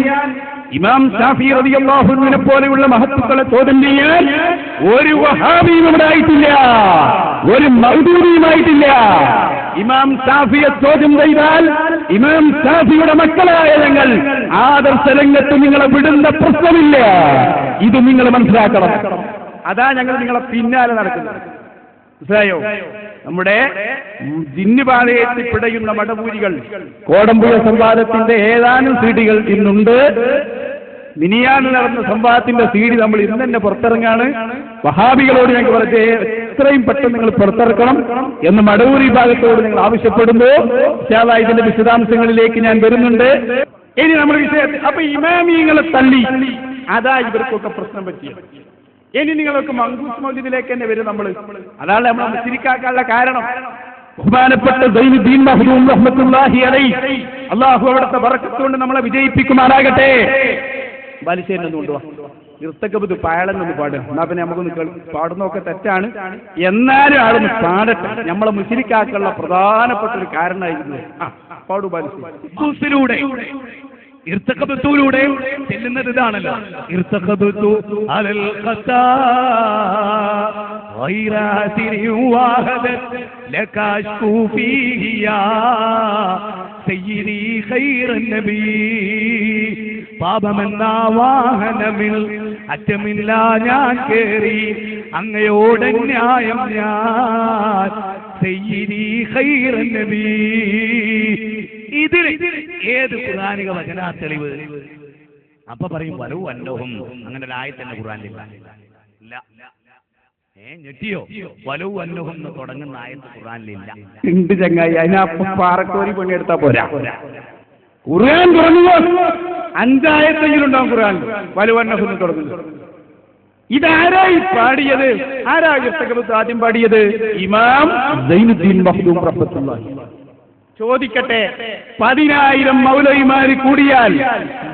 ഇമാം ഷാഫി റളിയല്ലാഹു അൻഹുവിനെ പോലെയുള്ള മഹത്തുക്കളെ ചോദ്യം ചെയ്യാൻ ഒരു വഹാബിയും ഇവിടെ ആയിട്ടില്ല, ഒരു മൗദൂദിയുമായിട്ടില്ല. ഇമാം ഷാഫിയെ ചോദ്യം ചെയ്താൽ ഇമാം ഷാഫിയുടെ മക്കളായ ഞങ്ങൾ ആദർശ രംഗത്ത് നിങ്ങളെ വിടുന്ന പ്രശ്നമില്ല. ഇത് നിങ്ങൾ മനസ്സിലാക്കണം. അതാ ഞങ്ങൾ നിങ്ങളെ പിന്നാലെ നടക്കുന്നത്. മനസ്സിലായോ? നമ്മുടെ ജിന്നുപാതയേറ്റ് പിടയുന്ന മടപൂരികൾ കോടമ്പുഴ സംവാദത്തിന്റെ ഏതാനും സീഡികൾ ഇന്നുണ്ട്. മിനിയാന് നടന്ന സംവാദത്തിന്റെ സീഡി നമ്മൾ ഇന്ന് തന്നെ പുറത്തിറങ്ങാണ്. വഹാബികളോട് ഞങ്ങൾ പറഞ്ഞ് എത്രയും പെട്ടെന്ന് നിങ്ങൾ പുറത്തിറക്കണം എന്ന് മടവൂർ വിഭാഗത്തോട് ഞങ്ങൾ ആവശ്യപ്പെടുന്നു. ഇതിന്റെ വിശദാംശങ്ങളിലേക്ക് ഞാൻ വരുന്നുണ്ട്. ഇനി നമ്മൾ വിഷയത്തിൽ അപ്പൊ ഇമാമിയങ്ങളെ തള്ളി, അതാ ഇവർക്കൊക്കെ പ്രശ്നം പറ്റിയത്. ഇനി നിങ്ങളൊക്കെ മങ്കൂസ് മൗലിദിലേക്ക് തന്നെ വരും. അതാണ് നമ്മൾ മുസ്ലിക്കാക്കാനുള്ള കാരണം. ബഹുമാനപ്പെട്ട സൈനുദ്ദീൻ മഖ്ദൂം റഹ്മത്തുള്ളാഹി അലൈഹി, അല്ലാഹു അവിടുത്തെ ബറക്കത്ത് കൊണ്ട് നമ്മളെ വിജയിപ്പിക്കുമാറാകട്ടെ. ബാലിശ്ശേരിനൊന്നും കൊണ്ടുപോവാ നിർത്തക്കബത്ത് പായാളെന്നൊന്ന് പാടുക. എന്നാ പിന്നെ നമുക്കൊന്ന് പാടുന്നൊക്കെ തെറ്റാണ്, എന്നാലും ആളൊന്ന് പാടട്ടെ. നമ്മളെ മുസ്ലിക്കാക്കുള്ള പ്രധാനപ്പെട്ട ഒരു കാരണമായിരുന്നു. പാടു ബാലിശ്ശേരി. ഇർത്തഖബത്തുലൂടെ ചെല്ലുന്നത് ഇതാണല്ലോ. ഇർത്തഖബത്തു അലൽ ഖത്താ ഗൈറ സിരി വാഹദത് ലകാഷ്കു ഫീഹിയാ സയ്യിദി ഖൈറൻ നബി. പാപമെന്ന വാഹനമിൽ അറ്റമില്ല ഞാൻ കേറി, അങ്ങയോട് ന്യായം ഞാൻ സയ്യിദി ഖൈറൻ നബി. ഇതിന് ഏത് ഖുർആനിക വചനാ തെളിവ്? അപ്പൊ പറയും വലു അന്നഹും. അങ്ങനെ ഒരു ആയത്തന്നെ ഖുർആനിലില്ല. ഞെട്ടിയോ? വലു അന്നഹും എന്ന് തുടങ്ങുന്ന ആയത്ത് ഖുർആനിലില്ല. ഉണ്ട് ചങ്ങായി. അതിനപ്പം പാറക്കോരി പണിയെടുത്താ പോരാ. ഖുർആൻ തുടങ്ങുക 5 ആയത്തെങ്കിലും ഉണ്ടാവും ഖുർആൻ. വലു അന്നഹും എന്ന് തുടങ്ങുന്നു. ഇതാരായി പാടിയത്? ആരാ ഇർത്തഖബത്ത് ആദ്യം പാടിയത്? ഇമാം സൈനുദ്ദീൻ മഖ്ദൂം റഹ്മത്തുള്ളാഹി. ചോദിക്കട്ടെ, 10,000 മൗലവിമാര് കൂടിയാൽ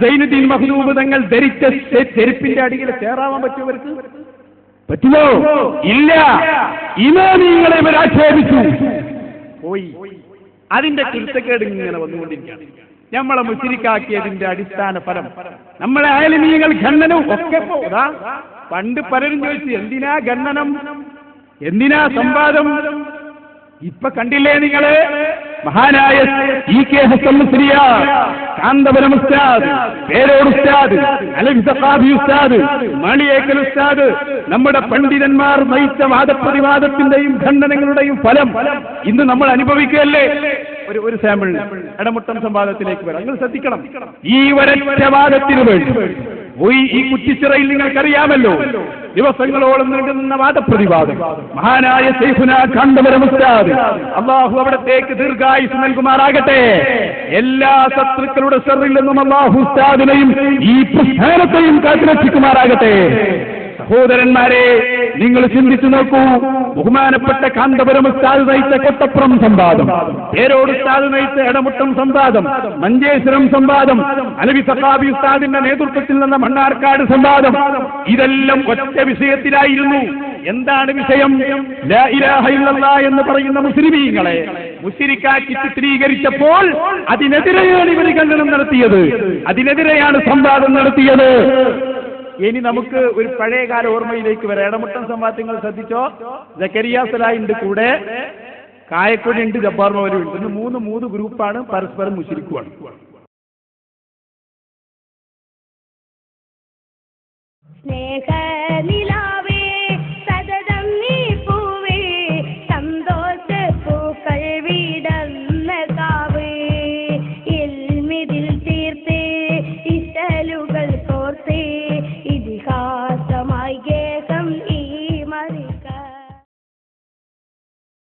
സൈനുദ്ദീൻ മഖ്ദൂം തങ്ങൾ ധരിച്ച ചെരുപ്പിന്റെ അടിയിൽ ചേറാവാൻ പറ്റുമവർക്ക്? പറ്റുമോ? ഇല്ല. ഇമാമിങ്ങളെ ഇവർ ആക്ഷേപിച്ചു പോയി. അതിന്റെ കുരുത്തക്കേട് ഇങ്ങനെ വന്നുകൊണ്ടിരിക്കുകയാണ്. നമ്മളെ മുസ്ലിക്കാക്കിയതിന്റെ അടിസ്ഥാന ഫലം നമ്മളെ ആലിമീങ്ങൾ ഖണ്ഡനവും ഒക്കെ പോതാ. പണ്ട് പലരും ചോദിച്ചു, എന്തിനാ ഖണ്ഡനം, എന്തിനാ സംവാദം? ഇപ്പൊ കണ്ടില്ലേ നിങ്ങള്? മഹാനായ EK ഹസൻ മുസ്ലിയാർ, കാന്തപുരം ഉസ്താദ്, പേരോട് ഉസ്താദ്, അലവി സഖാഫി ഉസ്താദ്, മാളിയേക്കൽ ഉസ്താദ്, നമ്മുടെ പണ്ഡിതന്മാർ നയിച്ച വാദപ്രതിവാദത്തിന്റെയും ഖണ്ഡനങ്ങളുടെയും ഫലം ഇന്ന് നമ്മൾ അനുഭവിക്കുകയല്ലേ? ഒരു സാമ്പിൾ ഇടമുട്ടം സംവാദത്തിലേക്ക് വരാം. നിങ്ങൾ ശ്രദ്ധിക്കണം. ഈ ഒരൊറ്റ വാദത്തിന് വേണ്ടി ഈ കുറ്റിച്ചിറയിൽ നിങ്ങൾക്കറിയാമല്ലോ, ദിവസങ്ങളോളം നീണ്ടുനിന്ന വാദപ്രതിവാദം. മഹാനായ ശൈഖുനാ കാന്തപുരം ഉസ്താദ്, അല്ലാഹു അവിടത്തേക്ക് ദീർഘായുസ് നൽകുമാറാകട്ടെ. എല്ലാ ശത്രുക്കളുടെ ശർറിൽ നിന്നും അല്ലാഹു ഉസ്താദിനെയും ഈ പ്രസ്ഥാനത്തെയും കാത്തുരക്ഷിക്കുമാറാകട്ടെ. സഹോദരന്മാരെ, നിങ്ങൾ ചിന്തിച്ചു നോക്കൂ. ബഹുമാനപ്പെട്ട കാന്തപുരം ഉസ്താദ് നയിച്ച കൊട്ടപ്പുറം സംവാദം, പേരോട് ഉസ്താദ് നയിച്ച ഇടമുട്ടം സംവാദം, മഞ്ചേശ്വരം സംവാദം, അലവി സഖാബി ഉസ്താദിന്റെ നേതൃത്വത്തിൽ നിന്ന മണ്ണാർക്കാട് സംവാദം, ഇതെല്ലാം ഒറ്റ വിഷയത്തിലായിരുന്നു. എന്താണ് വിഷയം? ലാ ഇലാഹ ഇല്ലല്ലാഹ് എന്ന് പറയുന്ന മുസ്ലിമീങ്ങളെ മുശ്രിക്കാക്കി ചിത്രീകരിച്ചപ്പോൾ അതിനെതിരെയാണ് ഇവർ ഖണ്ഡനം നടത്തിയത്, അതിനെതിരെയാണ് സംവാദം നടത്തിയത്. ഇനി നമുക്ക് ഒരു പഴയകാല ഓർമ്മയിലേക്ക് വരാം. ഇടമുട്ടം സംവാദങ്ങൾ ശ്രദ്ധിച്ചോ. സക്കരിയ സലാഹിന്റെ കൂടെ കായക്കൊടി ഉണ്ട്, ജബ്ബാർ മൗലവി ഉണ്ട്. ഇന്ന് മൂന്ന് ഗ്രൂപ്പാണ് പരസ്പരം മുശ്രിക്കുവാണ്. സ്നേഹ